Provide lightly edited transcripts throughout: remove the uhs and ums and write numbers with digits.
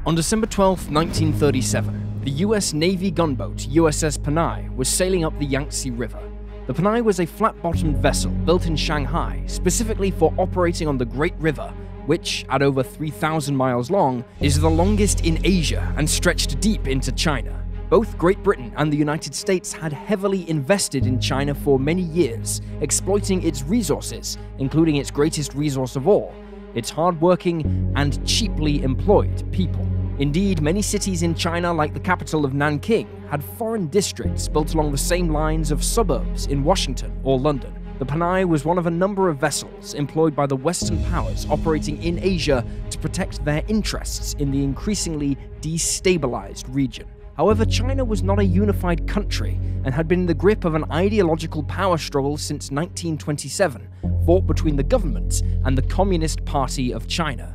On December 12, 1937, the US Navy gunboat USS Panay was sailing up the Yangtze River. The Panay was a flat-bottomed vessel built in Shanghai specifically for operating on the Great River, which, at over 3,000 miles long, is the longest in Asia and stretched deep into China. Both Great Britain and the United States had heavily invested in China for many years, exploiting its resources, including its greatest resource of all, its hard-working and cheaply employed people. Indeed, many cities in China, like the capital of Nanking, had foreign districts built along the same lines of suburbs in Washington or London. The Panay was one of a number of vessels employed by the Western powers operating in Asia to protect their interests in the increasingly destabilized region. However, China was not a unified country and had been in the grip of an ideological power struggle since 1927, fought between the government and the Communist Party of China.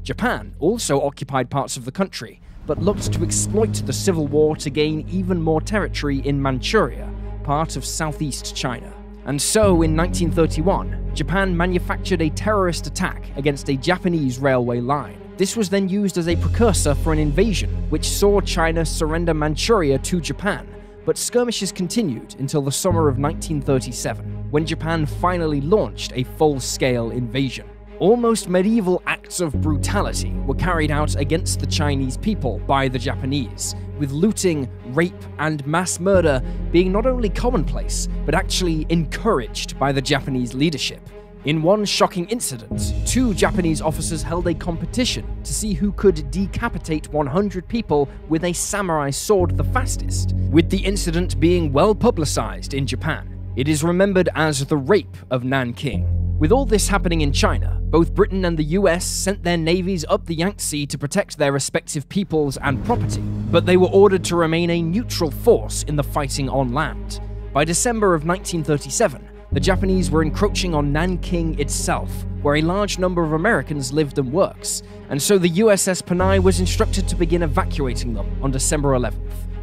Japan also occupied parts of the country, but looked to exploit the civil war to gain even more territory in Manchuria, part of southeast China. And so, in 1931, Japan manufactured a terrorist attack against a Japanese railway line. This was then used as a precursor for an invasion, which saw China surrender Manchuria to Japan, but skirmishes continued until the summer of 1937, when Japan finally launched a full-scale invasion. Almost medieval acts of brutality were carried out against the Chinese people by the Japanese, with looting, rape, and mass murder being not only commonplace, but actually encouraged by the Japanese leadership. In one shocking incident, 2 Japanese officers held a competition to see who could decapitate 100 people with a samurai sword the fastest, with the incident being well publicized in Japan. It is remembered as the Rape of Nanking. With all this happening in China, both Britain and the US sent their navies up the Yangtze to protect their respective peoples and property, but they were ordered to remain a neutral force in the fighting on land. By December of 1937, the Japanese were encroaching on Nanking itself, where a large number of Americans lived and worked, and so the USS Panay was instructed to begin evacuating them on December 11th.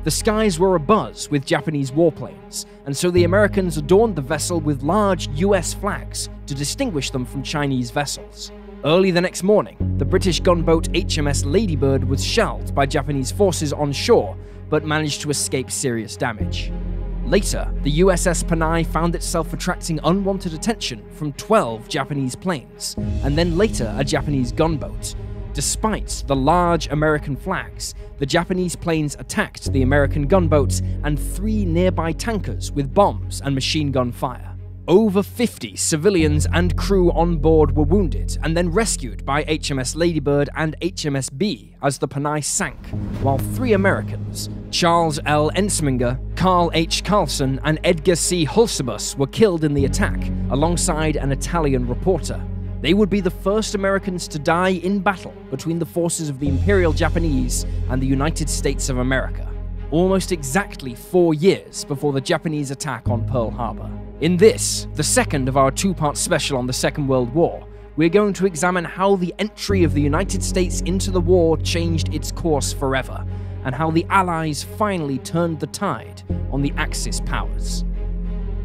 The skies were abuzz with Japanese warplanes, and so the Americans adorned the vessel with large US flags to distinguish them from Chinese vessels. Early the next morning, the British gunboat HMS Ladybird was shelled by Japanese forces on shore, but managed to escape serious damage. Later, the USS Panay found itself attracting unwanted attention from 12 Japanese planes, and then later a Japanese gunboat. Despite the large American flags, the Japanese planes attacked the American gunboats and 3 nearby tankers with bombs and machine gun fire. Over 50 civilians and crew on board were wounded and then rescued by HMS Ladybird and HMS B as the Panay sank, while 3 Americans, Charles L. Ensminger, Carl H. Carlson, and Edgar C. Hulsebus, were killed in the attack, alongside an Italian reporter. They would be the first Americans to die in battle between the forces of the Imperial Japanese and the United States of America, almost exactly 4 years before the Japanese attack on Pearl Harbor. In this, the second of our 2-part special on the Second World War, we're going to examine how the entry of the United States into the war changed its course forever, and how the Allies finally turned the tide on the Axis powers.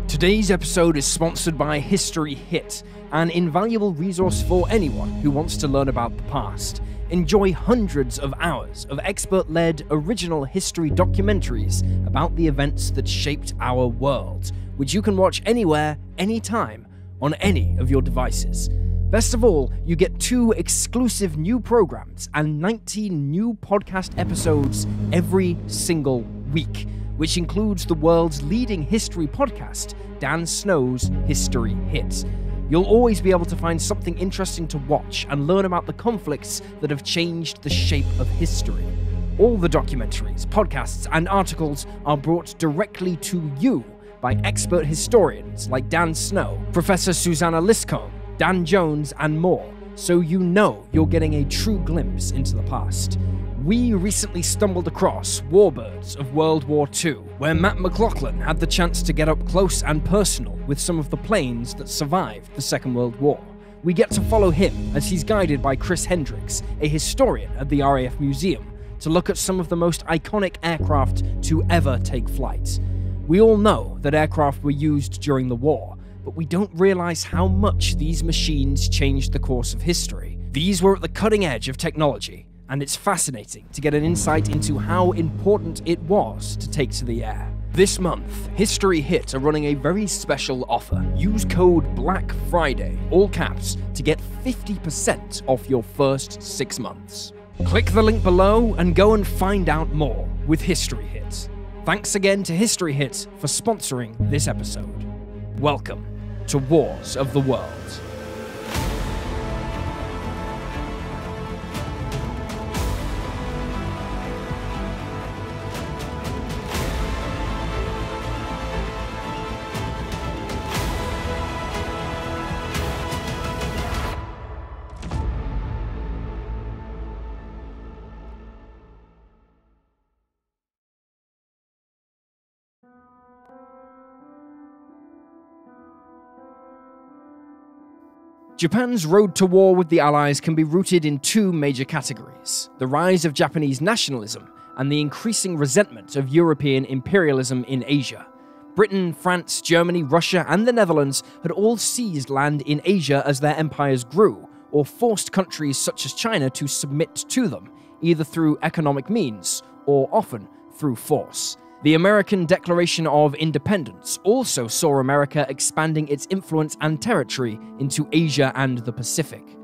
Today's episode is sponsored by History Hit, an invaluable resource for anyone who wants to learn about the past. Enjoy hundreds of hours of expert-led original history documentaries about the events that shaped our world, which you can watch anywhere, anytime, on any of your devices. Best of all, you get 2 exclusive new programs and 19 new podcast episodes every single week, which includes the world's leading history podcast, Dan Snow's History Hit. You'll always be able to find something interesting to watch and learn about the conflicts that have changed the shape of history. All the documentaries, podcasts, and articles are brought directly to you by expert historians like Dan Snow, Professor Susanna Liscombe, Dan Jones, and more, so you know you're getting a true glimpse into the past. We recently stumbled across Warbirds of World War II, where Matt McLaughlin had the chance to get up close and personal with some of the planes that survived the Second World War. We get to follow him as he's guided by Chris Hendricks, a historian at the RAF Museum, to look at some of the most iconic aircraft to ever take flight. We all know that aircraft were used during the war, but we don't realize how much these machines changed the course of history. These were at the cutting edge of technology, and it's fascinating to get an insight into how important it was to take to the air. This month, History Hit are running a very special offer. Use code Black Friday, all caps, to get 50% off your first 6 months. Click the link below and go and find out more with History Hit. Thanks again to History Hit for sponsoring this episode. Welcome to Wars of the World. Japan's road to war with the Allies can be rooted in two major categories: the rise of Japanese nationalism and the increasing resentment of European imperialism in Asia. Britain, France, Germany, Russia, and the Netherlands had all seized land in Asia as their empires grew, or forced countries such as China to submit to them, either through economic means or often through force. The American Declaration of Independence also saw America expanding its influence and territory into Asia and the Pacific.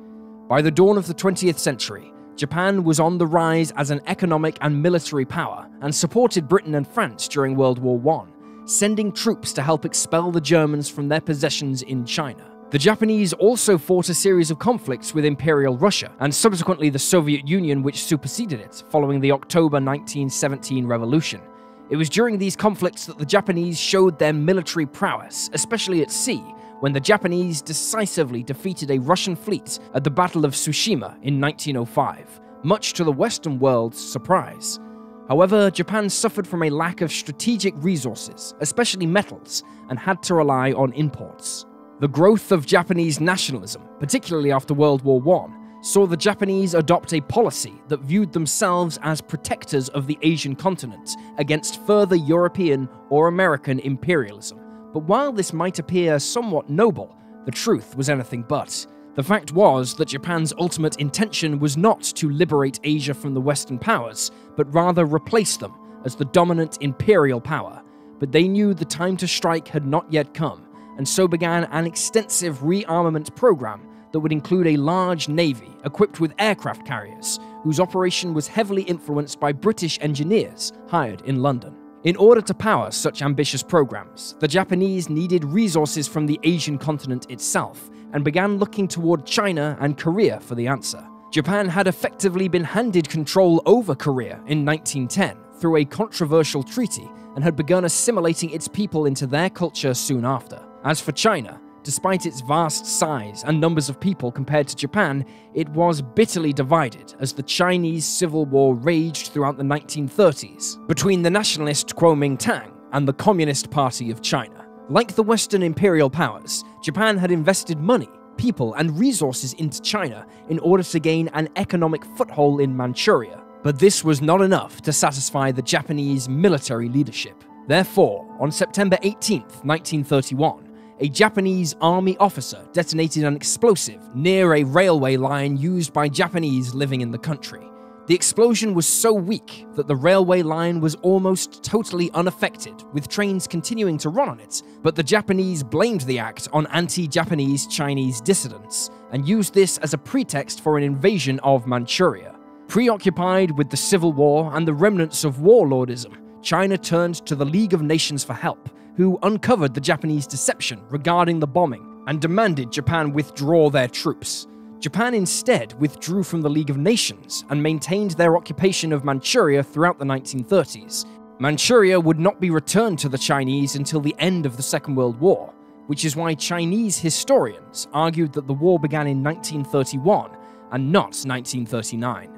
By the dawn of the 20th century, Japan was on the rise as an economic and military power and supported Britain and France during World War I, sending troops to help expel the Germans from their possessions in China. The Japanese also fought a series of conflicts with Imperial Russia, and subsequently the Soviet Union, which superseded it following the October 1917 revolution. It was during these conflicts that the Japanese showed their military prowess, especially at sea, when the Japanese decisively defeated a Russian fleet at the Battle of Tsushima in 1905, much to the Western world's surprise. However, Japan suffered from a lack of strategic resources, especially metals, and had to rely on imports. The growth of Japanese nationalism, particularly after World War I, saw the Japanese adopt a policy that viewed themselves as protectors of the Asian continent against further European or American imperialism. But while this might appear somewhat noble, the truth was anything but. The fact was that Japan's ultimate intention was not to liberate Asia from the Western powers, but rather replace them as the dominant imperial power. But they knew the time to strike had not yet come, and so began an extensive rearmament program that would include a large navy equipped with aircraft carriers, whose operation was heavily influenced by British engineers hired in London. In order to power such ambitious programs, the Japanese needed resources from the Asian continent itself, and began looking toward China and Korea for the answer. Japan had effectively been handed control over Korea in 1910 through a controversial treaty, and had begun assimilating its people into their culture soon after. As for China, despite its vast size and numbers of people compared to Japan, it was bitterly divided as the Chinese Civil War raged throughout the 1930s between the nationalist Kuomintang and the Communist Party of China. Like the Western imperial powers, Japan had invested money, people, and resources into China in order to gain an economic foothold in Manchuria. But this was not enough to satisfy the Japanese military leadership. Therefore, on September 18, 1931, a Japanese army officer detonated an explosive near a railway line used by Japanese living in the country. The explosion was so weak that the railway line was almost totally unaffected, with trains continuing to run on it, but the Japanese blamed the act on anti-Japanese Chinese dissidents, and used this as a pretext for an invasion of Manchuria. Preoccupied with the Civil War and the remnants of warlordism, China turned to the League of Nations for help, who uncovered the Japanese deception regarding the bombing and demanded Japan withdraw their troops. Japan instead withdrew from the League of Nations and maintained their occupation of Manchuria throughout the 1930s. Manchuria would not be returned to the Chinese until the end of the Second World War, which is why Chinese historians argued that the war began in 1931 and not 1939.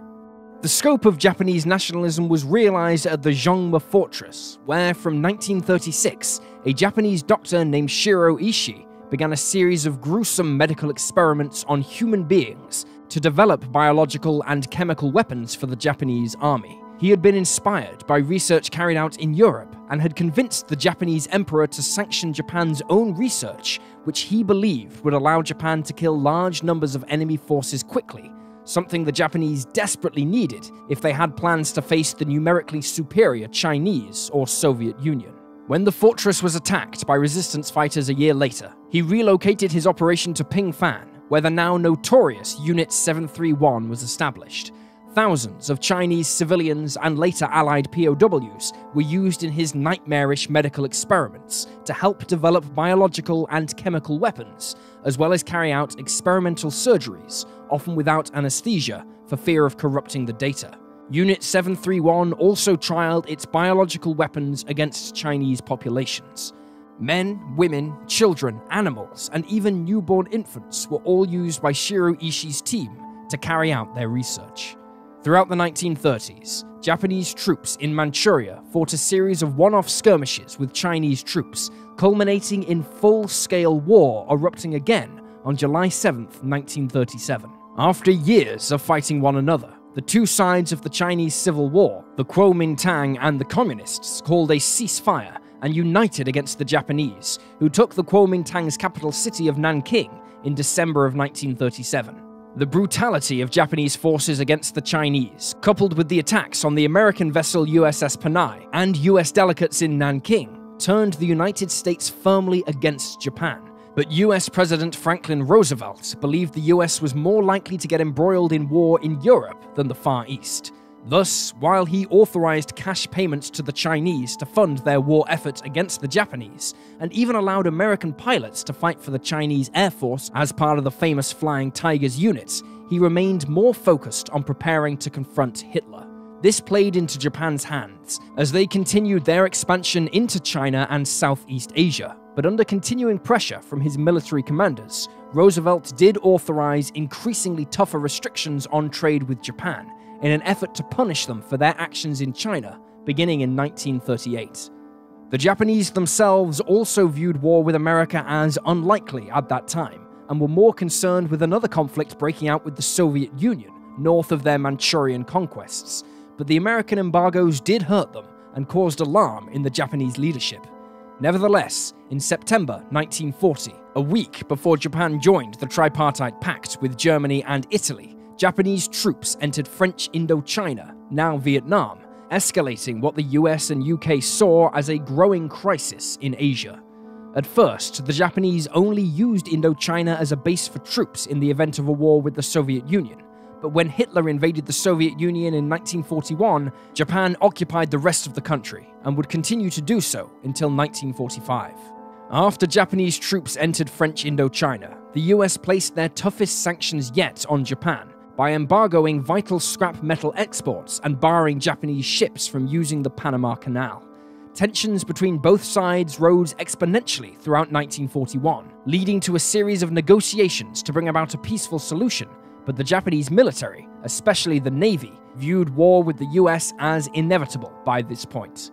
The scope of Japanese nationalism was realized at the Zhongma Fortress, where from 1936, a Japanese doctor named Shiro Ishii began a series of gruesome medical experiments on human beings to develop biological and chemical weapons for the Japanese army. He had been inspired by research carried out in Europe and had convinced the Japanese emperor to sanction Japan's own research, which he believed would allow Japan to kill large numbers of enemy forces quickly, something the Japanese desperately needed if they had plans to face the numerically superior Chinese or Soviet Union. When the fortress was attacked by resistance fighters a year later, he relocated his operation to Pingfan, where the now notorious Unit 731 was established. Thousands of Chinese civilians and later Allied POWs were used in his nightmarish medical experiments to help develop biological and chemical weapons, as well as carry out experimental surgeries, often without anesthesia, for fear of corrupting the data. Unit 731 also trialed its biological weapons against Chinese populations. Men, women, children, animals, and even newborn infants were all used by Shiro Ishii's team to carry out their research. Throughout the 1930s, Japanese troops in Manchuria fought a series of one-off skirmishes with Chinese troops, culminating in full-scale war erupting again on July 7, 1937. After years of fighting one another, the two sides of the Chinese Civil War, the Kuomintang and the Communists, called a ceasefire and united against the Japanese, who took the Kuomintang's capital city of Nanking in December of 1937. The brutality of Japanese forces against the Chinese, coupled with the attacks on the American vessel USS Panay and US delegates in Nanking, turned the United States firmly against Japan. But US President Franklin Roosevelt believed the US was more likely to get embroiled in war in Europe than the Far East. Thus, while he authorized cash payments to the Chinese to fund their war effort against the Japanese, and even allowed American pilots to fight for the Chinese Air Force as part of the famous Flying Tigers units, he remained more focused on preparing to confront Hitler. This played into Japan's hands, as they continued their expansion into China and Southeast Asia. But under continuing pressure from his military commanders, Roosevelt did authorize increasingly tougher restrictions on trade with Japan, in an effort to punish them for their actions in China, beginning in 1938. The Japanese themselves also viewed war with America as unlikely at that time, and were more concerned with another conflict breaking out with the Soviet Union, north of their Manchurian conquests. But the American embargoes did hurt them, and caused alarm in the Japanese leadership. Nevertheless, in September 1940, a week before Japan joined the Tripartite Pact with Germany and Italy, Japanese troops entered French Indochina, now Vietnam, escalating what the US and UK saw as a growing crisis in Asia. At first, the Japanese only used Indochina as a base for troops in the event of a war with the Soviet Union, but when Hitler invaded the Soviet Union in 1941, Japan occupied the rest of the country, and would continue to do so until 1945. After Japanese troops entered French Indochina, the US placed their toughest sanctions yet on Japan, by embargoing vital scrap metal exports and barring Japanese ships from using the Panama Canal. Tensions between both sides rose exponentially throughout 1941, leading to a series of negotiations to bring about a peaceful solution, but the Japanese military, especially the Navy, viewed war with the US as inevitable by this point.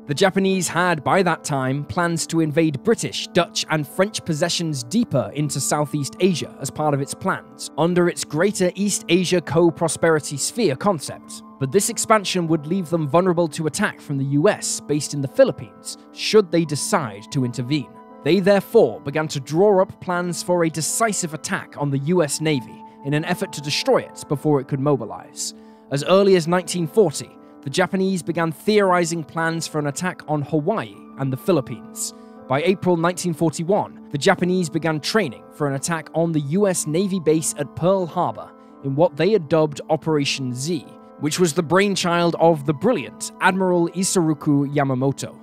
The Japanese had, by that time, plans to invade British, Dutch, and French possessions deeper into Southeast Asia as part of its plans, under its Greater East Asia Co-Prosperity Sphere concept. But this expansion would leave them vulnerable to attack from the US, based in the Philippines, should they decide to intervene. They therefore began to draw up plans for a decisive attack on the US Navy, in an effort to destroy it before it could mobilize. As early as 1940, the Japanese began theorizing plans for an attack on Hawaii and the Philippines. By April 1941, the Japanese began training for an attack on the US Navy base at Pearl Harbor in what they had dubbed Operation Z, which was the brainchild of the brilliant Admiral Isoroku Yamamoto.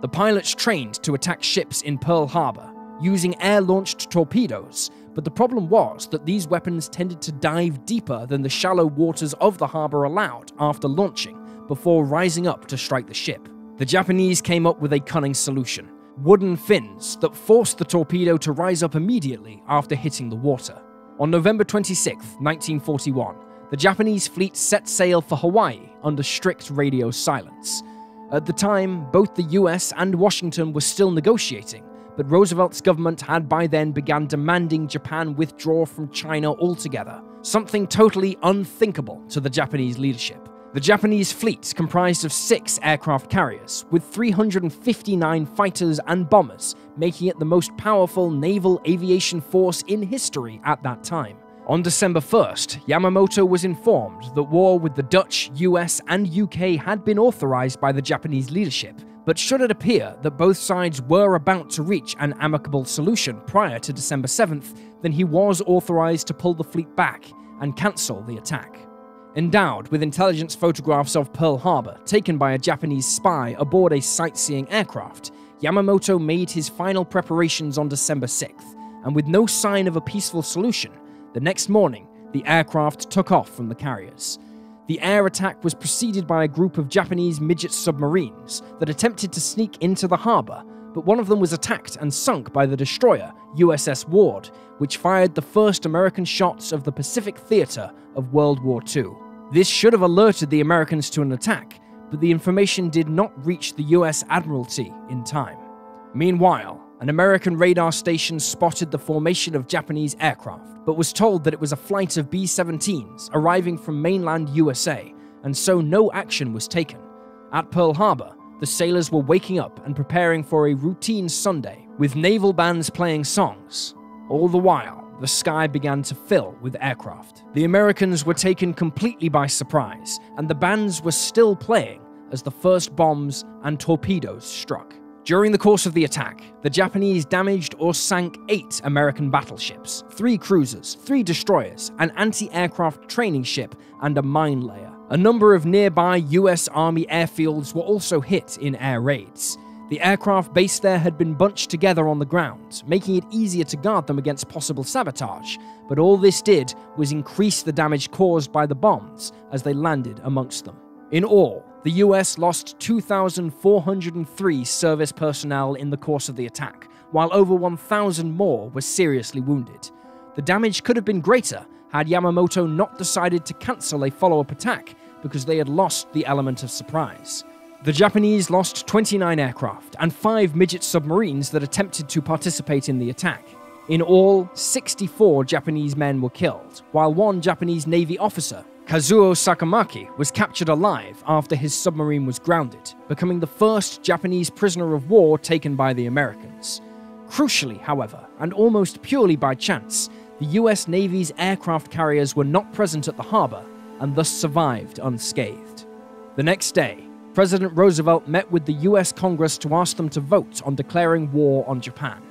The pilots trained to attack ships in Pearl Harbor using air-launched torpedoes, but the problem was that these weapons tended to dive deeper than the shallow waters of the harbor allowed after launching, before rising up to strike the ship. The Japanese came up with a cunning solution: wooden fins that forced the torpedo to rise up immediately after hitting the water. On November 26, 1941, the Japanese fleet set sail for Hawaii under strict radio silence. At the time, both the US and Washington were still negotiating, but Roosevelt's government had by then begun demanding Japan withdraw from China altogether, something totally unthinkable to the Japanese leadership. The Japanese fleet comprised of 6 aircraft carriers, with 359 fighters and bombers, making it the most powerful naval aviation force in history at that time. On December 1st, Yamamoto was informed that war with the Dutch, US, and UK had been authorized by the Japanese leadership, but should it appear that both sides were about to reach an amicable solution prior to December 7th, then he was authorized to pull the fleet back and cancel the attack. Endowed with intelligence photographs of Pearl Harbor taken by a Japanese spy aboard a sightseeing aircraft, Yamamoto made his final preparations on December 6th, and with no sign of a peaceful solution, the next morning, the aircraft took off from the carriers. The air attack was preceded by a group of Japanese midget submarines that attempted to sneak into the harbor, but one of them was attacked and sunk by the destroyer USS Ward, which fired the first American shots of the Pacific theater of World War II. This should have alerted the Americans to an attack, but the information did not reach the US Admiralty in time. Meanwhile, an American radar station spotted the formation of Japanese aircraft, but was told that it was a flight of B-17s arriving from mainland USA, and so no action was taken. At Pearl Harbor, the sailors were waking up and preparing for a routine Sunday, with naval bands playing songs. All the while, the sky began to fill with aircraft. The Americans were taken completely by surprise, and the bands were still playing as the first bombs and torpedoes struck. During the course of the attack, the Japanese damaged or sank 8 American battleships, 3 cruisers, 3 destroyers, an anti-aircraft training ship, and a mine layer. A number of nearby US Army airfields were also hit in air raids. The aircraft based there had been bunched together on the ground, making it easier to guard them against possible sabotage, but all this did was increase the damage caused by the bombs as they landed amongst them. In all, the US lost 2,403 service personnel in the course of the attack, while over 1,000 more were seriously wounded. The damage could have been greater had Yamamoto not decided to cancel a follow-up attack because they had lost the element of surprise. The Japanese lost 29 aircraft and 5 midget submarines that attempted to participate in the attack. In all, 64 Japanese men were killed, while 1 Japanese Navy officer, Kazuo Sakamaki, was captured alive after his submarine was grounded, becoming the first Japanese prisoner of war taken by the Americans. Crucially, however, and almost purely by chance, the US Navy's aircraft carriers were not present at the harbor and thus survived unscathed. The next day, President Roosevelt met with the US Congress to ask them to vote on declaring war on Japan.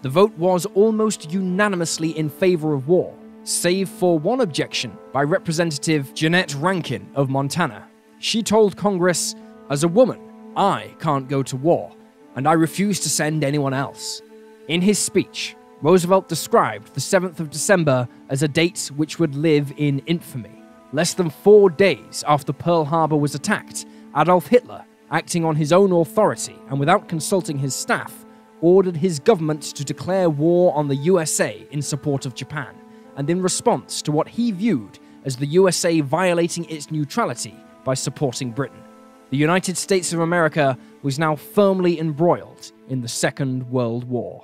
The vote was almost unanimously in favor of war, save for one objection by Representative Jeannette Rankin of Montana. She told Congress, "As a woman, I can't go to war, and I refuse to send anyone else." In his speech, Roosevelt described the 7th of December as a date which would live in infamy. Less than 4 days after Pearl Harbor was attacked, Adolf Hitler, acting on his own authority and without consulting his staff, ordered his government to declare war on the USA in support of Japan, and in response to what he viewed as the USA violating its neutrality by supporting Britain. The United States of America was now firmly embroiled in the Second World War.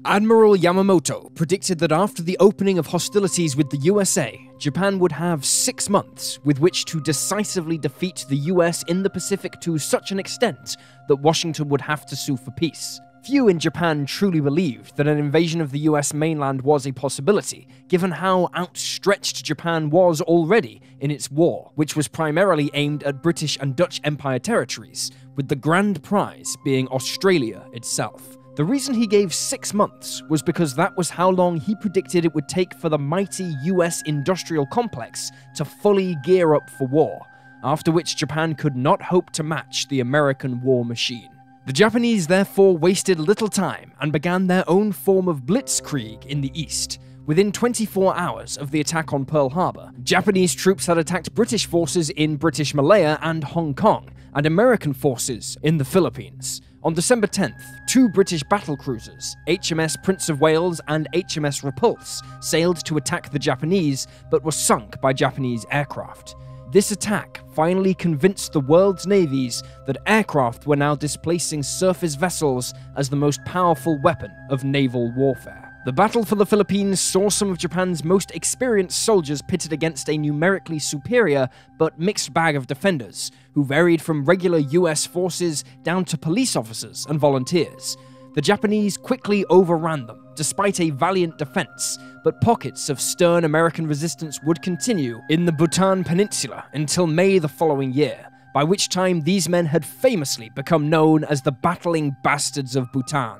Admiral Yamamoto predicted that after the opening of hostilities with the USA, Japan would have 6 months with which to decisively defeat the US in the Pacific to such an extent that Washington would have to sue for peace. Few in Japan truly believed that an invasion of the US mainland was a possibility, given how outstretched Japan was already in its war, which was primarily aimed at British and Dutch Empire territories, with the grand prize being Australia itself. The reason he gave 6 months was because that was how long he predicted it would take for the mighty US industrial complex to fully gear up for war, after which Japan could not hope to match the American war machine. The Japanese therefore wasted little time and began their own form of blitzkrieg in the east. Within 24 hours of the attack on Pearl Harbor, Japanese troops had attacked British forces in British Malaya and Hong Kong, and American forces in the Philippines. On December 10th, 2 British battlecruisers, HMS Prince of Wales and HMS Repulse, sailed to attack the Japanese, but were sunk by Japanese aircraft. This attack finally convinced the world's navies that aircraft were now displacing surface vessels as the most powerful weapon of naval warfare. The battle for the Philippines saw some of Japan's most experienced soldiers pitted against a numerically superior but mixed bag of defenders, who varied from regular US forces down to police officers and volunteers. The Japanese quickly overran them, despite a valiant defense, but pockets of stern American resistance would continue in the Bhutan Peninsula until May the following year, by which time these men had famously become known as the Battling Bastards of Bhutan.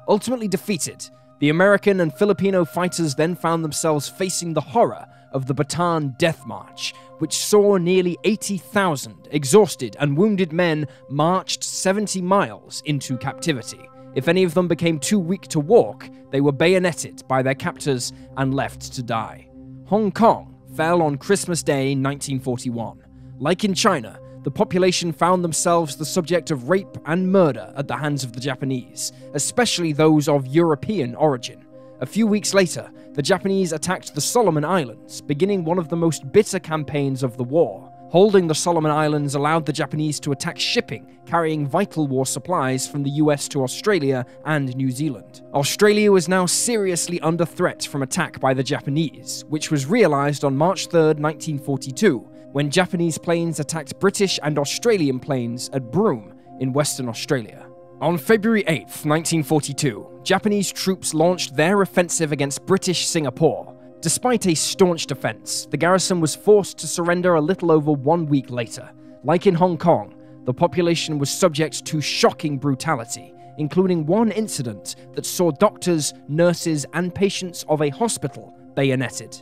Ultimately defeated, the American and Filipino fighters then found themselves facing the horror of the Bhutan Death March, which saw nearly 80,000 exhausted and wounded men marched 70 miles into captivity. If any of them became too weak to walk, they were bayoneted by their captors and left to die. Hong Kong fell on Christmas Day 1941. Like in China, the population found themselves the subject of rape and murder at the hands of the Japanese, especially those of European origin. A few weeks later, the Japanese attacked the Solomon Islands, beginning one of the most bitter campaigns of the war. Holding the Solomon Islands allowed the Japanese to attack shipping carrying vital war supplies from the US to Australia and New Zealand. Australia was now seriously under threat from attack by the Japanese, which was realized on March 3, 1942, when Japanese planes attacked British and Australian planes at Broome in Western Australia. On February 8, 1942, Japanese troops launched their offensive against British Singapore. Despite a staunch defense, the garrison was forced to surrender a little over 1 week later. Like in Hong Kong, the population was subject to shocking brutality, including one incident that saw doctors, nurses, and patients of a hospital bayoneted.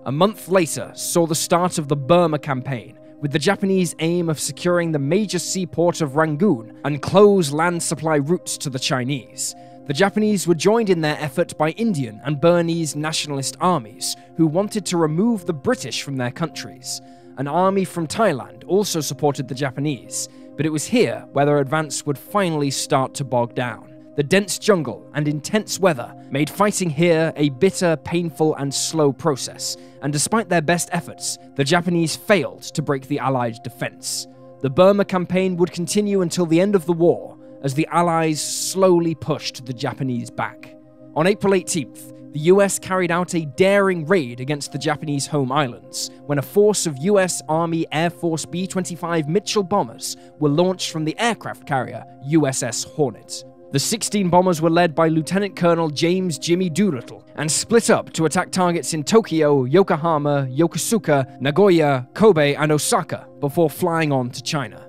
A month later saw the start of the Burma campaign, with the Japanese aim of securing the major seaport of Rangoon and close land supply routes to the Chinese. The Japanese were joined in their effort by Indian and Burmese nationalist armies, who wanted to remove the British from their countries. An army from Thailand also supported the Japanese, but it was here where their advance would finally start to bog down. The dense jungle and intense weather made fighting here a bitter, painful, and slow process, and despite their best efforts, the Japanese failed to break the Allied defense. The Burma campaign would continue until the end of the war, as the Allies slowly pushed the Japanese back. On April 18th, the US carried out a daring raid against the Japanese home islands, when a force of US Army Air Force B-25 Mitchell bombers were launched from the aircraft carrier USS Hornet. The 16 bombers were led by Lieutenant Colonel James Jimmy Doolittle and split up to attack targets in Tokyo, Yokohama, Yokosuka, Nagoya, Kobe, and Osaka before flying on to China.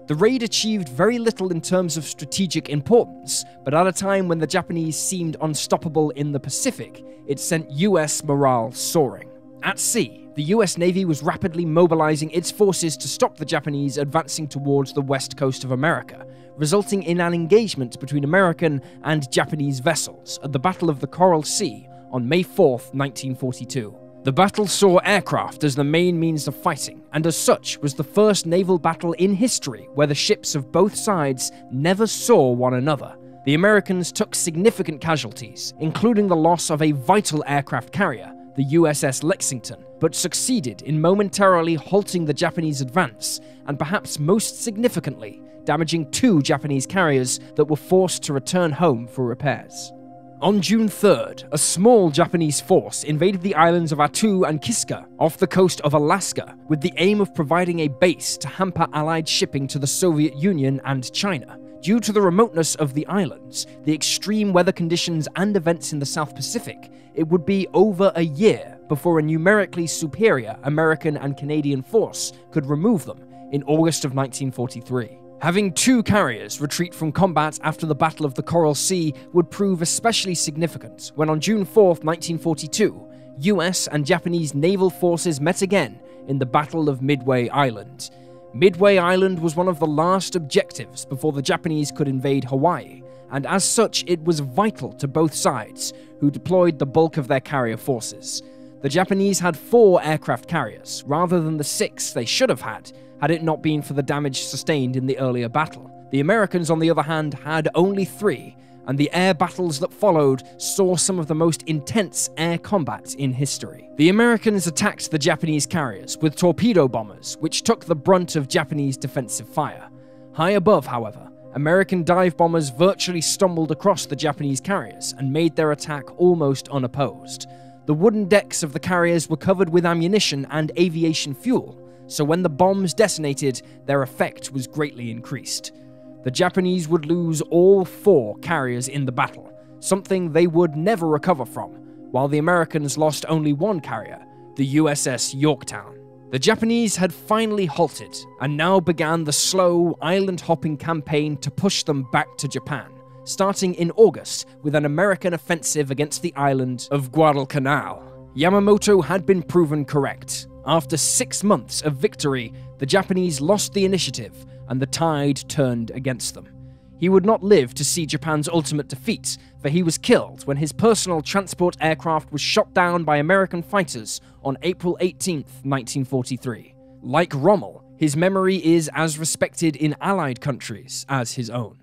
The raid achieved very little in terms of strategic importance, but at a time when the Japanese seemed unstoppable in the Pacific, it sent US morale soaring. At sea, the US Navy was rapidly mobilizing its forces to stop the Japanese advancing towards the west coast of America, resulting in an engagement between American and Japanese vessels at the Battle of the Coral Sea on May 4, 1942. The battle saw aircraft as the main means of fighting, and as such was the first naval battle in history where the ships of both sides never saw one another. The Americans took significant casualties, including the loss of a vital aircraft carrier, the USS Lexington, but succeeded in momentarily halting the Japanese advance, and perhaps most significantly, damaging 2 Japanese carriers that were forced to return home for repairs. On June 3rd, a small Japanese force invaded the islands of Attu and Kiska off the coast of Alaska with the aim of providing a base to hamper Allied shipping to the Soviet Union and China. Due to the remoteness of the islands, the extreme weather conditions and events in the South Pacific, it would be over a year before a numerically superior American and Canadian force could remove them in August of 1943. Having 2 carriers retreat from combat after the Battle of the Coral Sea would prove especially significant when on June 4, 1942, US and Japanese naval forces met again in the Battle of Midway Island. Midway Island was one of the last objectives before the Japanese could invade Hawaii, and as such it was vital to both sides, who deployed the bulk of their carrier forces. The Japanese had 4 aircraft carriers, rather than the 6 they should have had it not been for the damage sustained in the earlier battle. The Americans, on the other hand, had only 3, and the air battles that followed saw some of the most intense air combat in history. The Americans attacked the Japanese carriers with torpedo bombers, which took the brunt of Japanese defensive fire. High above, however, American dive bombers virtually stumbled across the Japanese carriers and made their attack almost unopposed. The wooden decks of the carriers were covered with ammunition and aviation fuel, so when the bombs detonated, their effect was greatly increased. The Japanese would lose all 4 carriers in the battle, something they would never recover from, while the Americans lost only 1 carrier, the USS Yorktown. The Japanese had finally halted, and now began the slow, island-hopping campaign to push them back to Japan, starting in August with an American offensive against the island of Guadalcanal. Yamamoto had been proven correct. After 6 months of victory, the Japanese lost the initiative, and the tide turned against them. He would not live to see Japan's ultimate defeat, for he was killed when his personal transport aircraft was shot down by American fighters on April 18, 1943. Like Rommel, his memory is as respected in Allied countries as his own.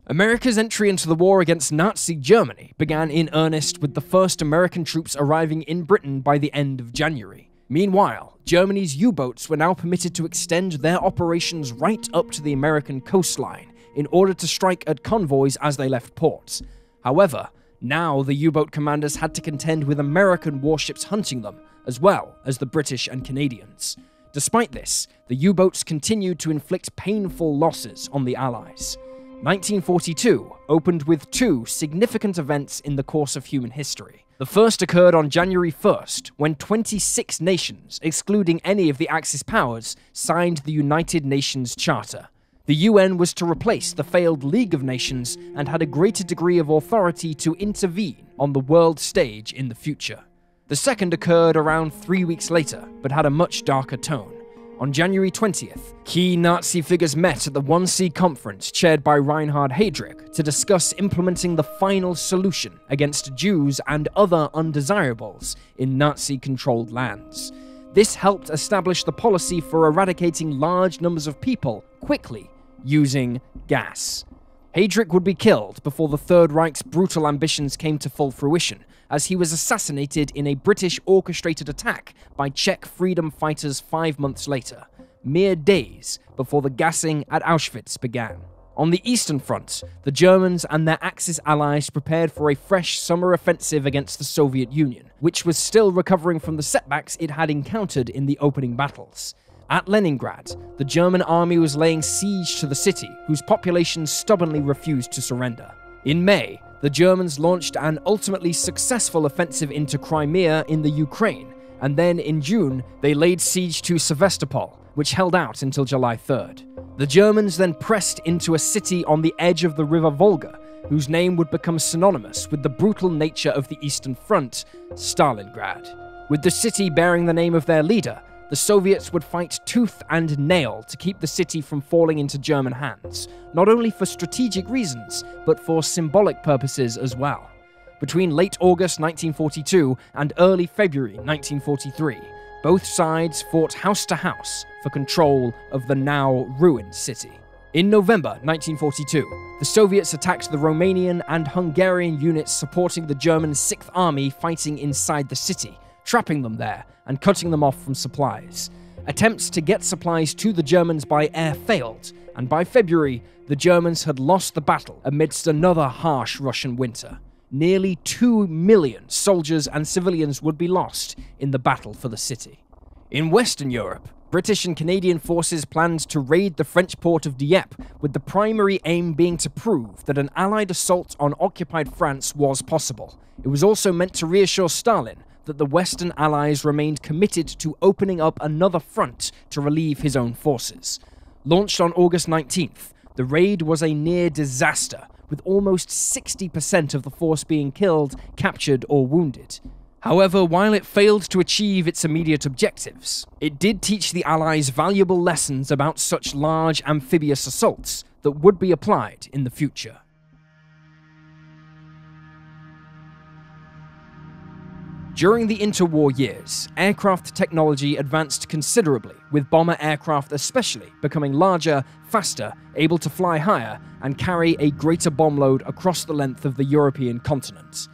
America's entry into the war against Nazi Germany began in earnest with the first American troops arriving in Britain by the end of January. Meanwhile, Germany's U-boats were now permitted to extend their operations right up to the American coastline in order to strike at convoys as they left ports. However, now the U-boat commanders had to contend with American warships hunting them, as well as the British and Canadians. Despite this, the U-boats continued to inflict painful losses on the Allies. 1942 opened with 2 significant events in the course of human history. The first occurred on January 1st, when 26 nations, excluding any of the Axis powers, signed the United Nations Charter. The UN was to replace the failed League of Nations and had a greater degree of authority to intervene on the world stage in the future. The second occurred around 3 weeks later, but had a much darker tone. On January 20th, key Nazi figures met at the 1C conference chaired by Reinhard Heydrich to discuss implementing the final solution against Jews and other undesirables in Nazi-controlled lands. This helped establish the policy for eradicating large numbers of people quickly using gas. Heydrich would be killed before the Third Reich's brutal ambitions came to full fruition, as he was assassinated in a British-orchestrated attack by Czech freedom fighters 5 months later, mere days before the gassing at Auschwitz began. On the Eastern Front, the Germans and their Axis allies prepared for a fresh summer offensive against the Soviet Union, which was still recovering from the setbacks it had encountered in the opening battles. At Leningrad, the German army was laying siege to the city, whose population stubbornly refused to surrender. In May, the Germans launched an ultimately successful offensive into Crimea in the Ukraine, and then in June, they laid siege to Sevastopol, which held out until July 3rd. The Germans then pressed into a city on the edge of the river Volga, whose name would become synonymous with the brutal nature of the Eastern Front, Stalingrad. With the city bearing the name of their leader, the Soviets would fight tooth and nail to keep the city from falling into German hands, not only for strategic reasons, but for symbolic purposes as well. Between late August 1942 and early February 1943, both sides fought house to house for control of the now ruined city. In November 1942, the Soviets attacked the Romanian and Hungarian units supporting the German 6th Army fighting inside the city, trapping them there and cutting them off from supplies. Attempts to get supplies to the Germans by air failed, and by February, the Germans had lost the battle amidst another harsh Russian winter. Nearly 2 million soldiers and civilians would be lost in the battle for the city. In Western Europe, British and Canadian forces planned to raid the French port of Dieppe, with the primary aim being to prove that an Allied assault on occupied France was possible. It was also meant to reassure Stalin that the Western Allies remained committed to opening up another front to relieve his own forces. Launched on August 19th, the raid was a near disaster, with almost 60% of the force being killed, captured, or wounded. However, while it failed to achieve its immediate objectives, it did teach the Allies valuable lessons about such large amphibious assaults that would be applied in the future. During the interwar years, aircraft technology advanced considerably, with bomber aircraft especially becoming larger, faster, able to fly higher, and carry a greater bomb load across the length of the European continent.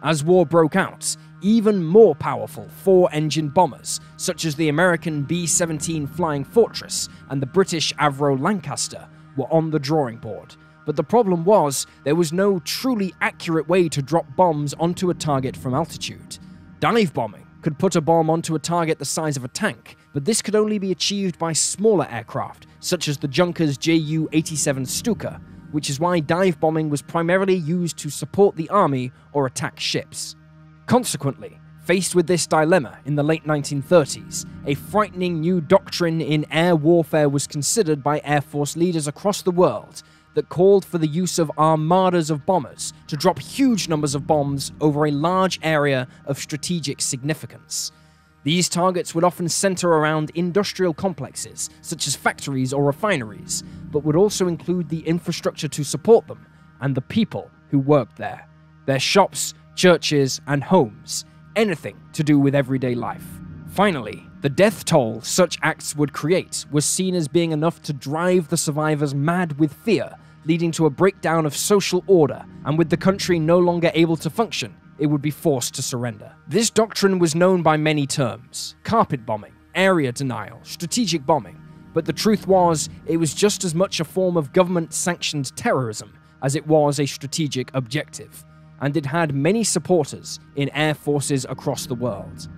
As war broke out, even more powerful 4-engine bombers, such as the American B-17 Flying Fortress and the British Avro Lancaster, were on the drawing board. But the problem was, there was no truly accurate way to drop bombs onto a target from altitude. Dive bombing could put a bomb onto a target the size of a tank, but this could only be achieved by smaller aircraft, such as the Junkers Ju-87 Stuka, which is why dive bombing was primarily used to support the army or attack ships. Consequently, faced with this dilemma in the late 1930s, a frightening new doctrine in air warfare was considered by Air Force leaders across the world that called for the use of armadas of bombers to drop huge numbers of bombs over a large area of strategic significance. These targets would often center around industrial complexes, such as factories or refineries, but would also include the infrastructure to support them and the people who worked there, their shops, churches, and homes, anything to do with everyday life. Finally, the death toll such acts would create was seen as being enough to drive the survivors mad with fear, leading to a breakdown of social order, and with the country no longer able to function, it would be forced to surrender. This doctrine was known by many terms: carpet bombing, area denial, strategic bombing, but the truth was, it was just as much a form of government-sanctioned terrorism as it was a strategic objective, and it had many supporters in air forces across the world.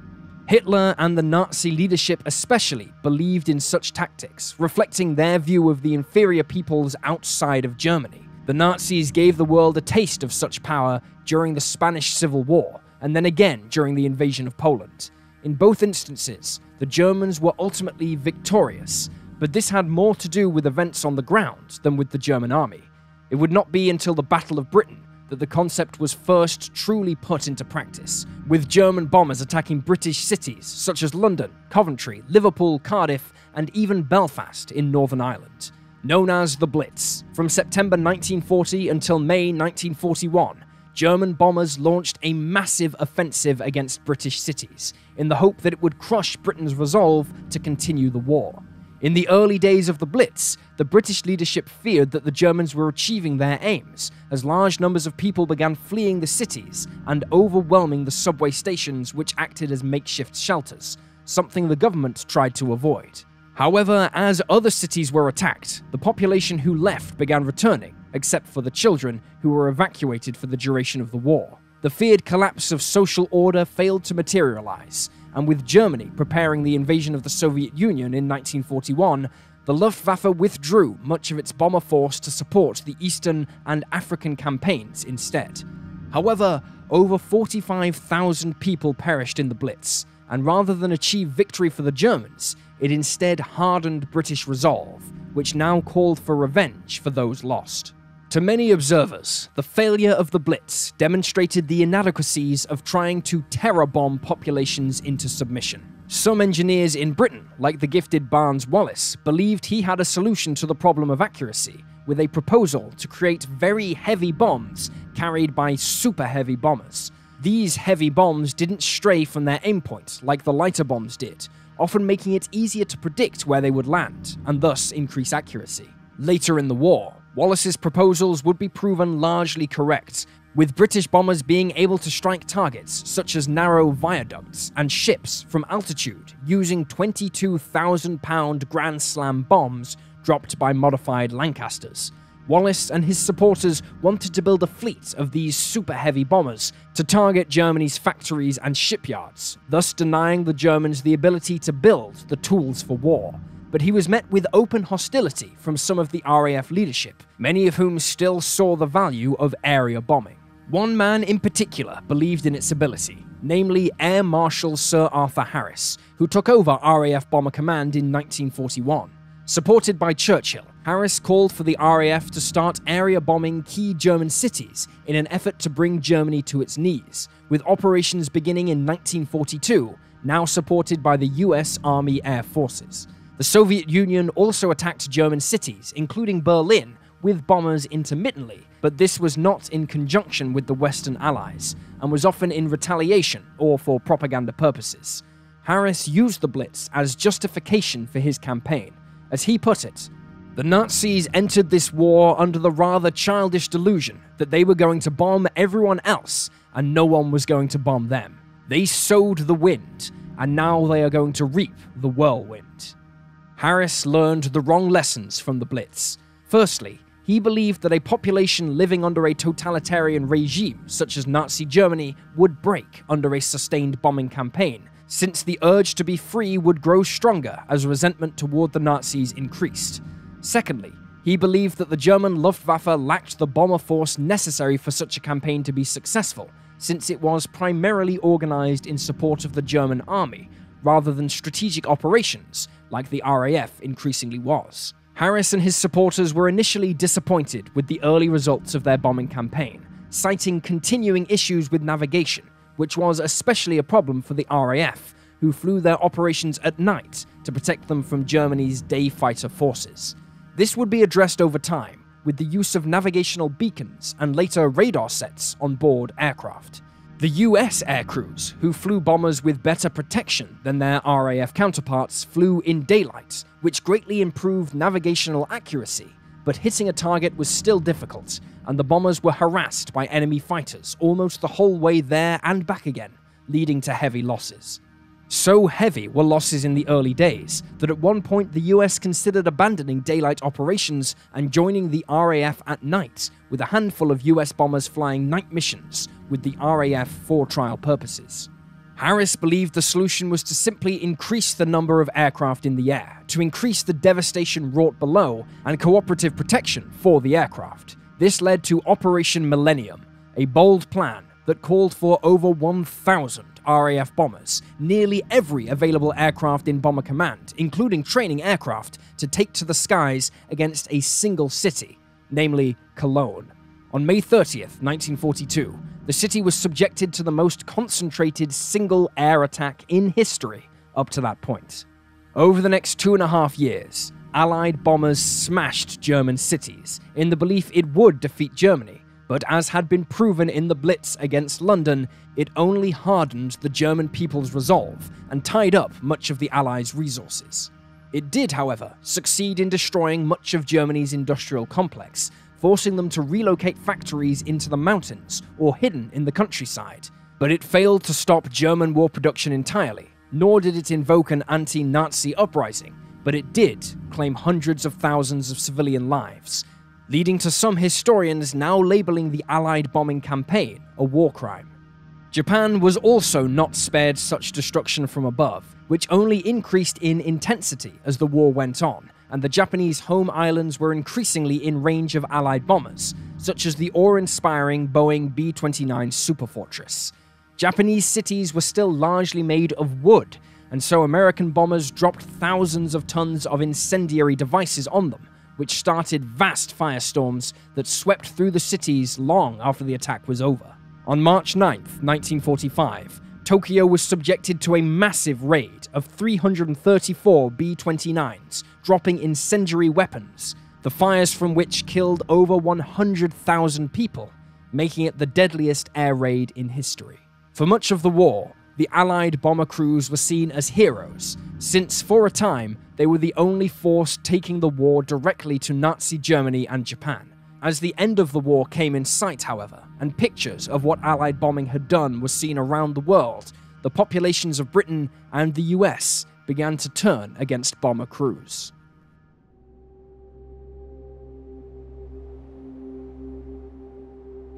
Hitler and the Nazi leadership especially believed in such tactics, reflecting their view of the inferior peoples outside of Germany. The Nazis gave the world a taste of such power during the Spanish Civil War, and then again during the invasion of Poland. In both instances, the Germans were ultimately victorious, but this had more to do with events on the ground than with the German army. It would not be until the Battle of Britain that the concept was first truly put into practice, with German bombers attacking British cities such as London, Coventry, Liverpool, Cardiff, and even Belfast in Northern Ireland. Known as the Blitz, from September 1940 until May 1941, German bombers launched a massive offensive against British cities, in the hope that it would crush Britain's resolve to continue the war. In the early days of the Blitz, the British leadership feared that the Germans were achieving their aims, as large numbers of people began fleeing the cities and overwhelming the subway stations which acted as makeshift shelters, something the government tried to avoid. However, as other cities were attacked, the population who left began returning, except for the children who were evacuated for the duration of the war. The feared collapse of social order failed to materialize, and with Germany preparing the invasion of the Soviet Union in 1941, the Luftwaffe withdrew much of its bomber force to support the Eastern and African campaigns instead. However, over 45,000 people perished in the Blitz, and rather than achieve victory for the Germans, it instead hardened British resolve, which now called for revenge for those lost. To many observers, the failure of the Blitz demonstrated the inadequacies of trying to terror-bomb populations into submission. Some engineers in Britain, like the gifted Barnes Wallis, believed he had a solution to the problem of accuracy, with a proposal to create very heavy bombs carried by super-heavy bombers. These heavy bombs didn't stray from their aim point like the lighter bombs did, often making it easier to predict where they would land, and thus increase accuracy. Later in the war, Wallis's proposals would be proven largely correct, with British bombers being able to strike targets such as narrow viaducts and ships from altitude using 22,000-pound Grand Slam bombs dropped by modified Lancasters. Wallis and his supporters wanted to build a fleet of these super-heavy bombers to target Germany's factories and shipyards, thus denying the Germans the ability to build the tools for war. But he was met with open hostility from some of the RAF leadership, many of whom still saw the value of area bombing. One man in particular believed in its ability, namely Air Marshal Sir Arthur Harris, who took over RAF Bomber Command in 1941. Supported by Churchill, Harris called for the RAF to start area bombing key German cities in an effort to bring Germany to its knees, with operations beginning in 1942, now supported by the US Army Air Forces. The Soviet Union also attacked German cities, including Berlin, with bombers intermittently, but this was not in conjunction with the Western Allies, and was often in retaliation or for propaganda purposes. Harris used the Blitz as justification for his campaign. As he put it, the Nazis entered this war under the rather childish delusion that they were going to bomb everyone else and no one was going to bomb them. They sowed the wind, and now they are going to reap the whirlwind. Harris learned the wrong lessons from the Blitz. Firstly, he believed that a population living under a totalitarian regime, such as Nazi Germany, would break under a sustained bombing campaign, since the urge to be free would grow stronger as resentment toward the Nazis increased. Secondly, he believed that the German Luftwaffe lacked the bomber force necessary for such a campaign to be successful, since it was primarily organized in support of the German army, rather than strategic operations, like the RAF increasingly was. Harris and his supporters were initially disappointed with the early results of their bombing campaign, citing continuing issues with navigation, which was especially a problem for the RAF, who flew their operations at night to protect them from Germany's day fighter forces. This would be addressed over time, with the use of navigational beacons and later radar sets on board aircraft. The US aircrews, who flew bombers with better protection than their RAF counterparts, flew in daylight, which greatly improved navigational accuracy, but hitting a target was still difficult, and the bombers were harassed by enemy fighters almost the whole way there and back again, leading to heavy losses. So heavy were losses in the early days that at one point the US considered abandoning daylight operations and joining the RAF at night, with a handful of US bombers flying night missions with the RAF for trial purposes. Harris believed the solution was to simply increase the number of aircraft in the air, to increase the devastation wrought below and cooperative protection for the aircraft. This led to Operation Millennium, a bold plan that called for over 1,000 RAF bombers, nearly every available aircraft in Bomber Command, including training aircraft, to take to the skies against a single city, namely Cologne. On May 30th, 1942, the city was subjected to the most concentrated single air attack in history up to that point. Over the next 2.5 years, Allied bombers smashed German cities in the belief it would defeat Germany, but as had been proven in the Blitz against London, it only hardened the German people's resolve and tied up much of the Allies' resources. It did, however, succeed in destroying much of Germany's industrial complex, forcing them to relocate factories into the mountains or hidden in the countryside. But it failed to stop German war production entirely, nor did it invoke an anti-Nazi uprising, but it did claim hundreds of thousands of civilian lives, leading to some historians now labeling the Allied bombing campaign a war crime. Japan was also not spared such destruction from above, which only increased in intensity as the war went on, and the Japanese home islands were increasingly in range of Allied bombers, such as the awe-inspiring Boeing B-29 Superfortress. Japanese cities were still largely made of wood, and so American bombers dropped thousands of tons of incendiary devices on them, which started vast firestorms that swept through the cities long after the attack was over. On March 9th, 1945, Tokyo was subjected to a massive raid of 334 B-29s, dropping incendiary weapons, the fires from which killed over 100,000 people, making it the deadliest air raid in history. For much of the war, the Allied bomber crews were seen as heroes, since for a time they were the only force taking the war directly to Nazi Germany and Japan. As the end of the war came in sight, however, and pictures of what Allied bombing had done were seen around the world, the populations of Britain and the US began to turn against bomber crews.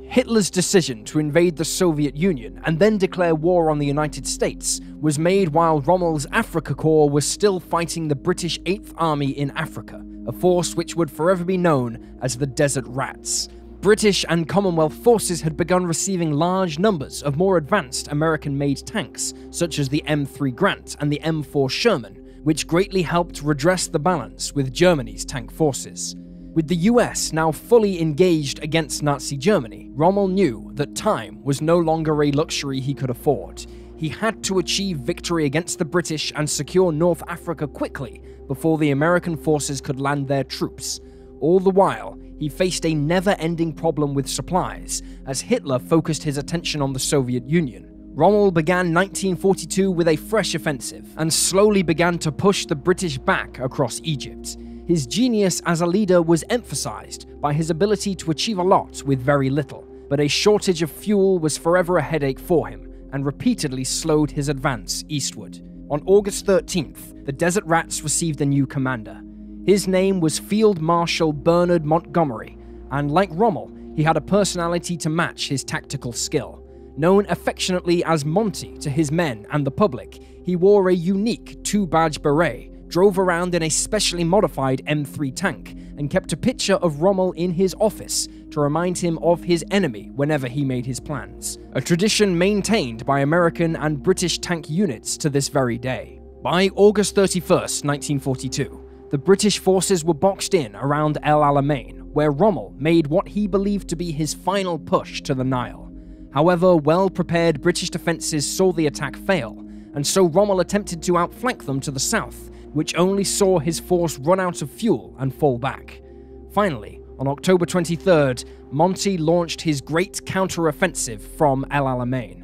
Hitler's decision to invade the Soviet Union and then declare war on the United States was made while Rommel's Afrika Korps was still fighting the British 8th Army in Africa, a force which would forever be known as the Desert Rats. British and Commonwealth forces had begun receiving large numbers of more advanced American-made tanks, such as the M3 Grant and the M4 Sherman, which greatly helped redress the balance with Germany's tank forces. With the US now fully engaged against Nazi Germany, Rommel knew that time was no longer a luxury he could afford. He had to achieve victory against the British and secure North Africa quickly before the American forces could land their troops. All the while, he faced a never-ending problem with supplies, as Hitler focused his attention on the Soviet Union. Rommel began 1942 with a fresh offensive, and slowly began to push the British back across Egypt. His genius as a leader was emphasized by his ability to achieve a lot with very little, but a shortage of fuel was forever a headache for him, and repeatedly slowed his advance eastward. On August 13th, the Desert Rats received a new commander. His name was Field Marshal Bernard Montgomery, and like Rommel, he had a personality to match his tactical skill. Known affectionately as Monty to his men and the public, he wore a unique two-badge beret, drove around in a specially modified M3 tank, and kept a picture of Rommel in his office to remind him of his enemy whenever he made his plans, a tradition maintained by American and British tank units to this very day. By August 31st, 1942, the British forces were boxed in around El Alamein, where Rommel made what he believed to be his final push to the Nile. However, well-prepared British defences saw the attack fail, and so Rommel attempted to outflank them to the south, which only saw his force run out of fuel and fall back. Finally, on October 23rd, Monty launched his great counter-offensive from El Alamein.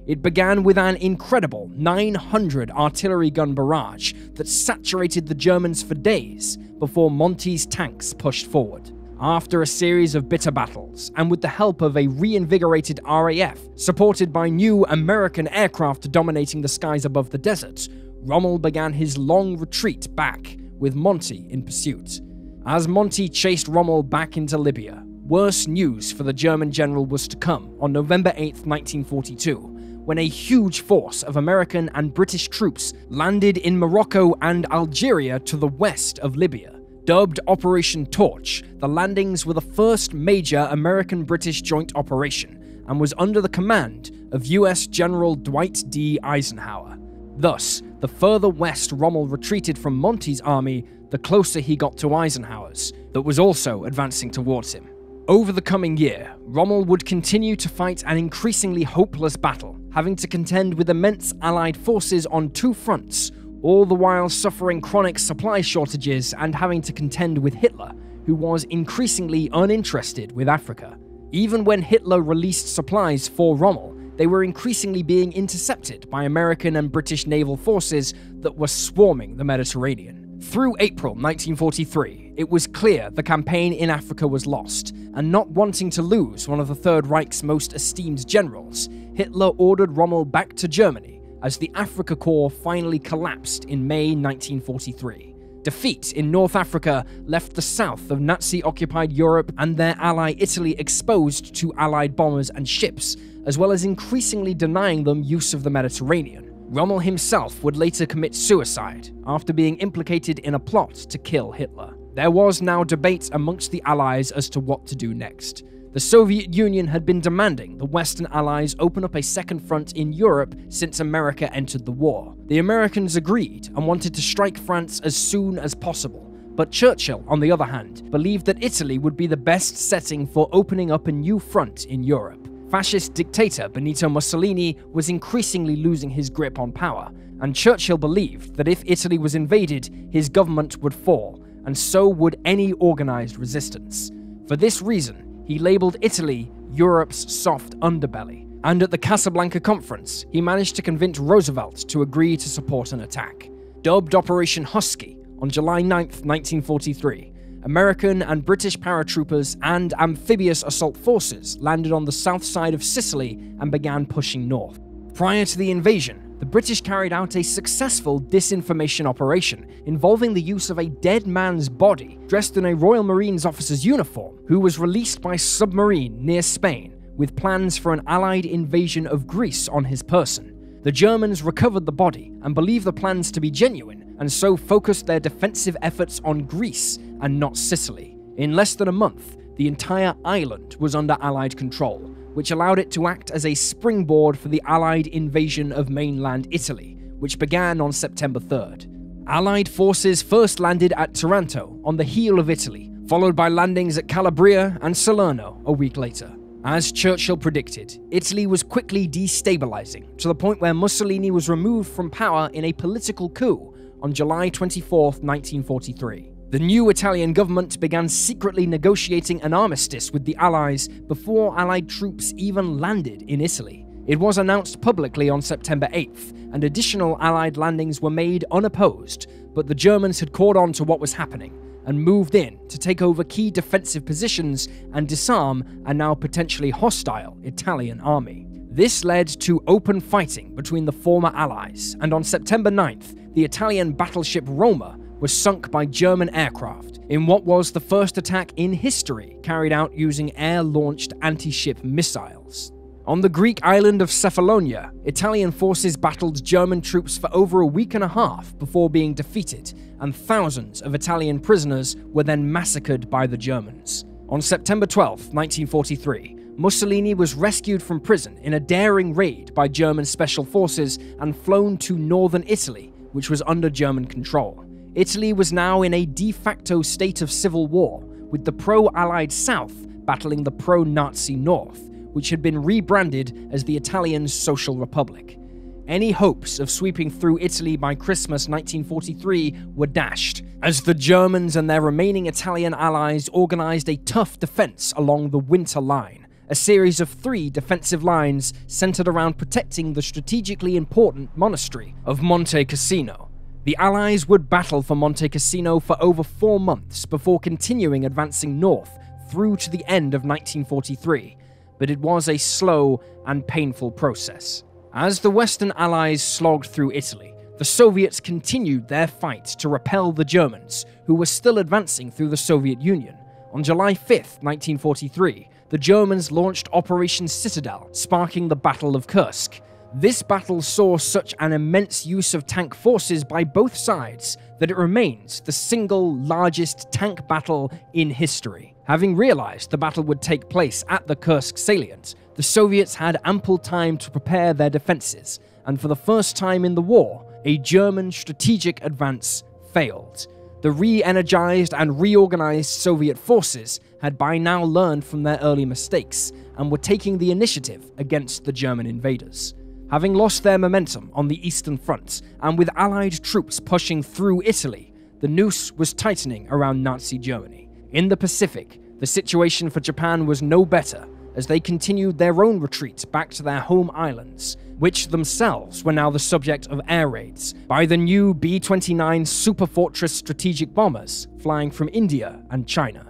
It began with an incredible 900 artillery gun barrage that saturated the Germans for days before Monty's tanks pushed forward. After a series of bitter battles, and with the help of a reinvigorated RAF supported by new American aircraft dominating the skies above the desert, Rommel began his long retreat back, with Monty in pursuit. As Monty chased Rommel back into Libya, worse news for the German general was to come on November 8, 1942, when a huge force of American and British troops landed in Morocco and Algeria to the west of Libya. Dubbed Operation Torch, the landings were the first major American-British joint operation and was under the command of US General Dwight D. Eisenhower. Thus, the further west Rommel retreated from Monty's army, the closer he got to Eisenhower's, that was also advancing towards him. Over the coming year, Rommel would continue to fight an increasingly hopeless battle, having to contend with immense Allied forces on two fronts, all the while suffering chronic supply shortages and having to contend with Hitler, who was increasingly uninterested with Africa. Even when Hitler released supplies for Rommel, they were increasingly being intercepted by American and British naval forces that were swarming the Mediterranean. Through April 1943, it was clear the campaign in Africa was lost, and not wanting to lose one of the Third Reich's most esteemed generals, Hitler ordered Rommel back to Germany as the Afrika Korps finally collapsed in May 1943. Defeat in North Africa left the south of Nazi-occupied Europe and their ally Italy exposed to Allied bombers and ships, as well as increasingly denying them use of the Mediterranean. Rommel himself would later commit suicide after being implicated in a plot to kill Hitler. There was now debate amongst the Allies as to what to do next. The Soviet Union had been demanding the Western Allies open up a second front in Europe since America entered the war. The Americans agreed and wanted to strike France as soon as possible, but Churchill, on the other hand, believed that Italy would be the best setting for opening up a new front in Europe. Fascist dictator Benito Mussolini was increasingly losing his grip on power, and Churchill believed that if Italy was invaded, his government would fall, and so would any organized resistance. For this reason, he labeled Italy Europe's soft underbelly, and at the Casablanca Conference, he managed to convince Roosevelt to agree to support an attack. Dubbed Operation Husky, on July 9, 1943, American and British paratroopers and amphibious assault forces landed on the south side of Sicily and began pushing north. Prior to the invasion, the British carried out a successful disinformation operation involving the use of a dead man's body dressed in a Royal Marines officer's uniform, who was released by submarine near Spain with plans for an Allied invasion of Greece on his person. The Germans recovered the body and believed the plans to be genuine, and so focused their defensive efforts on Greece and not Sicily. In less than a month, the entire island was under Allied control, which allowed it to act as a springboard for the Allied invasion of mainland Italy, which began on September 3rd. Allied forces first landed at Taranto on the heel of Italy, followed by landings at Calabria and Salerno a week later. As Churchill predicted, Italy was quickly destabilizing, to the point where Mussolini was removed from power in a political coup on July 24, 1943. The new Italian government began secretly negotiating an armistice with the Allies before Allied troops even landed in Italy. It was announced publicly on September 8th, and additional Allied landings were made unopposed, but the Germans had caught on to what was happening and moved in to take over key defensive positions and disarm a now potentially hostile Italian army. This led to open fighting between the former Allies, and on September 9th, the Italian battleship Roma was sunk by German aircraft in what was the first attack in history carried out using air-launched anti-ship missiles. On the Greek island of Cephalonia, Italian forces battled German troops for over a week and a half before being defeated, and thousands of Italian prisoners were then massacred by the Germans. On September 12, 1943, Mussolini was rescued from prison in a daring raid by German special forces and flown to northern Italy, which was under German control. Italy was now in a de facto state of civil war, with the pro-Allied South battling the pro-Nazi North, which had been rebranded as the Italian Social Republic. Any hopes of sweeping through Italy by Christmas 1943 were dashed, as the Germans and their remaining Italian allies organized a tough defense along the Winter Line, a series of 3 defensive lines centered around protecting the strategically important monastery of Monte Cassino. The Allies would battle for Monte Cassino for over 4 months before continuing advancing north through to the end of 1943, but it was a slow and painful process. As the Western Allies slogged through Italy, the Soviets continued their fight to repel the Germans, who were still advancing through the Soviet Union. On July 5, 1943, the Germans launched Operation Citadel, sparking the Battle of Kursk. This battle saw such an immense use of tank forces by both sides that it remains the single largest tank battle in history. Having realized the battle would take place at the Kursk salient, the Soviets had ample time to prepare their defenses, and for the first time in the war, a German strategic advance failed. The re-energized and reorganized Soviet forces had by now learned from their early mistakes and were taking the initiative against the German invaders. Having lost their momentum on the Eastern Front, and with Allied troops pushing through Italy, the noose was tightening around Nazi Germany. In the Pacific, the situation for Japan was no better, as they continued their own retreat back to their home islands, which themselves were now the subject of air raids by the new B-29 Superfortress strategic bombers flying from India and China.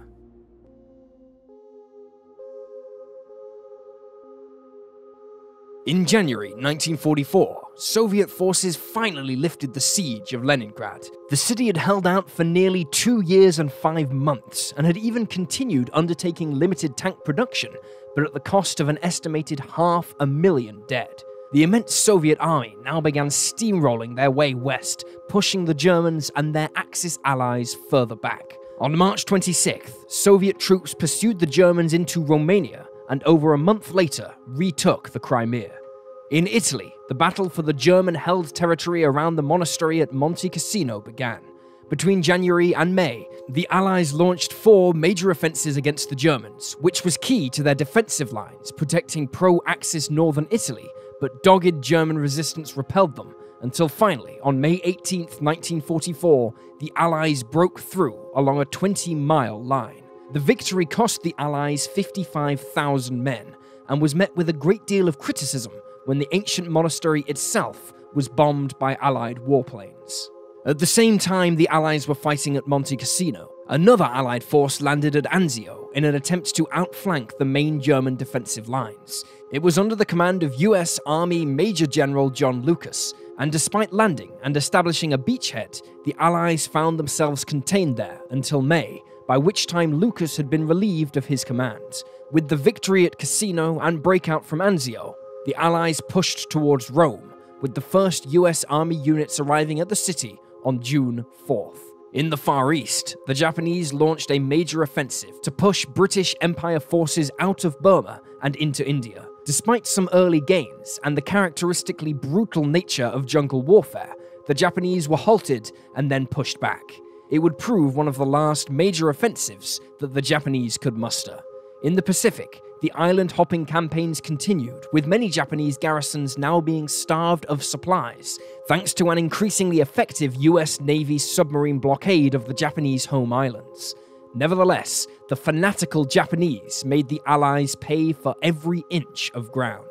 In January 1944, Soviet forces finally lifted the siege of Leningrad. The city had held out for nearly 2 years and 5 months, and had even continued undertaking limited tank production, but at the cost of an estimated 500,000 dead. The immense Soviet army now began steamrolling their way west, pushing the Germans and their Axis allies further back. On March 26th, Soviet troops pursued the Germans into Romania, and over a month later retook the Crimea. In Italy, the battle for the German-held territory around the monastery at Monte Cassino began. Between January and May, the Allies launched 4 major offensives against the Germans, which was key to their defensive lines, protecting pro-Axis northern Italy, but dogged German resistance repelled them, until finally, on May 18, 1944, the Allies broke through along a 20-mile line. The victory cost the Allies 55,000 men, and was met with a great deal of criticism when the ancient monastery itself was bombed by Allied warplanes. At the same time the Allies were fighting at Monte Cassino, another Allied force landed at Anzio in an attempt to outflank the main German defensive lines. It was under the command of US Army Major General John Lucas, and despite landing and establishing a beachhead, the Allies found themselves contained there until May, by which time Lucas had been relieved of his command. With the victory at Cassino and breakout from Anzio, the Allies pushed towards Rome, with the first US Army units arriving at the city on June 4th. In the Far East, the Japanese launched a major offensive to push British Empire forces out of Burma and into India. Despite some early gains and the characteristically brutal nature of jungle warfare, the Japanese were halted and then pushed back. It would prove one of the last major offensives that the Japanese could muster. In the Pacific, the island-hopping campaigns continued, with many Japanese garrisons now being starved of supplies, thanks to an increasingly effective US Navy submarine blockade of the Japanese home islands. Nevertheless, the fanatical Japanese made the Allies pay for every inch of ground.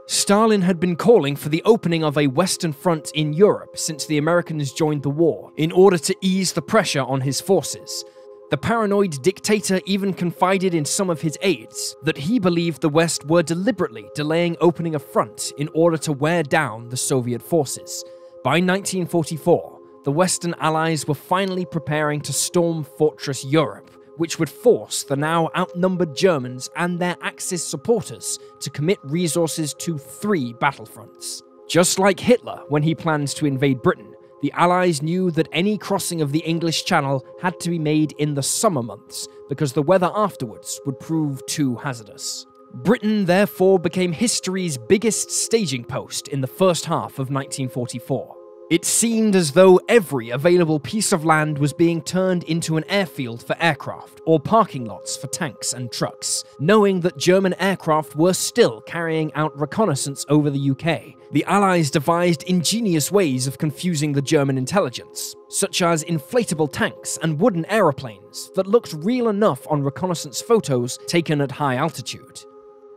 Stalin had been calling for the opening of a Western front in Europe since the Americans joined the war, in order to ease the pressure on his forces. The paranoid dictator even confided in some of his aides that he believed the West were deliberately delaying opening a front in order to wear down the Soviet forces. By 1944, the Western Allies were finally preparing to storm Fortress Europe, which would force the now outnumbered Germans and their Axis supporters to commit resources to 3 battlefronts. Just like Hitler when he planned to invade Britain, the Allies knew that any crossing of the English Channel had to be made in the summer months because the weather afterwards would prove too hazardous. Britain therefore became history's biggest staging post in the first half of 1944. It seemed as though every available piece of land was being turned into an airfield for aircraft or parking lots for tanks and trucks. Knowing that German aircraft were still carrying out reconnaissance over the UK, the Allies devised ingenious ways of confusing the German intelligence, such as inflatable tanks and wooden aeroplanes that looked real enough on reconnaissance photos taken at high altitude.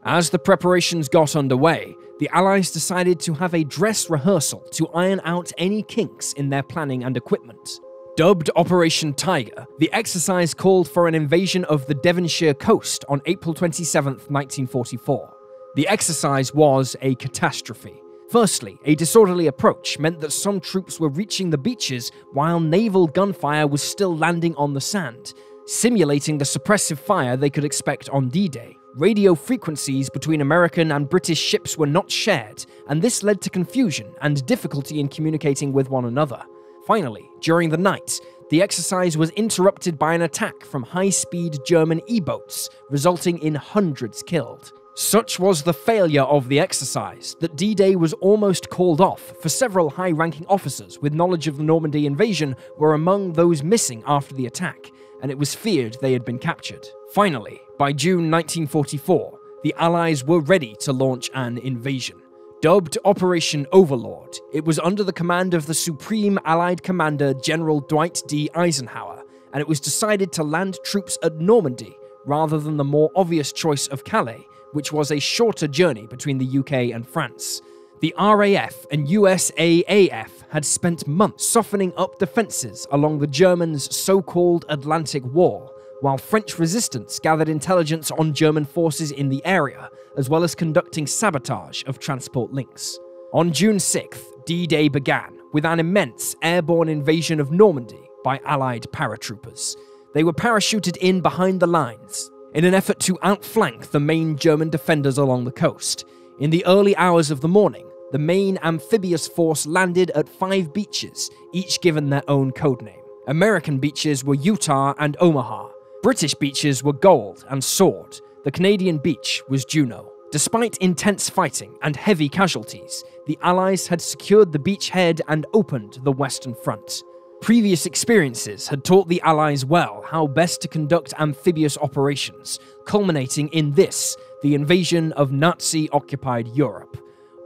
As the preparations got underway, the Allies decided to have a dress rehearsal to iron out any kinks in their planning and equipment. Dubbed Operation Tiger, the exercise called for an invasion of the Devonshire coast on April 27, 1944. The exercise was a catastrophe. Firstly, a disorderly approach meant that some troops were reaching the beaches while naval gunfire was still landing on the sand, simulating the suppressive fire they could expect on D-Day. Radio frequencies between American and British ships were not shared, and this led to confusion and difficulty in communicating with one another. Finally, during the night, the exercise was interrupted by an attack from high-speed German E-boats, resulting in hundreds killed. Such was the failure of the exercise that D-Day was almost called off, for several high-ranking officers with knowledge of the Normandy invasion were among those missing after the attack, and it was feared they had been captured. Finally, by June 1944, the Allies were ready to launch an invasion. Dubbed Operation Overlord, it was under the command of the Supreme Allied Commander General Dwight D. Eisenhower, and it was decided to land troops at Normandy rather than the more obvious choice of Calais, which was a shorter journey between the UK and France. The RAF and USAAF had spent months softening up defences along the Germans' so-called Atlantic Wall, while French resistance gathered intelligence on German forces in the area, as well as conducting sabotage of transport links. On June 6th, D-Day began with an immense airborne invasion of Normandy by Allied paratroopers. They were parachuted in behind the lines in an effort to outflank the main German defenders along the coast. In the early hours of the morning, the main amphibious force landed at 5 beaches, each given their own codename. American beaches were Utah and Omaha. British beaches were Gold and Sword. The Canadian beach was Juno. Despite intense fighting and heavy casualties, the Allies had secured the beachhead and opened the Western Front. Previous experiences had taught the Allies well how best to conduct amphibious operations, culminating in this, the invasion of Nazi-occupied Europe.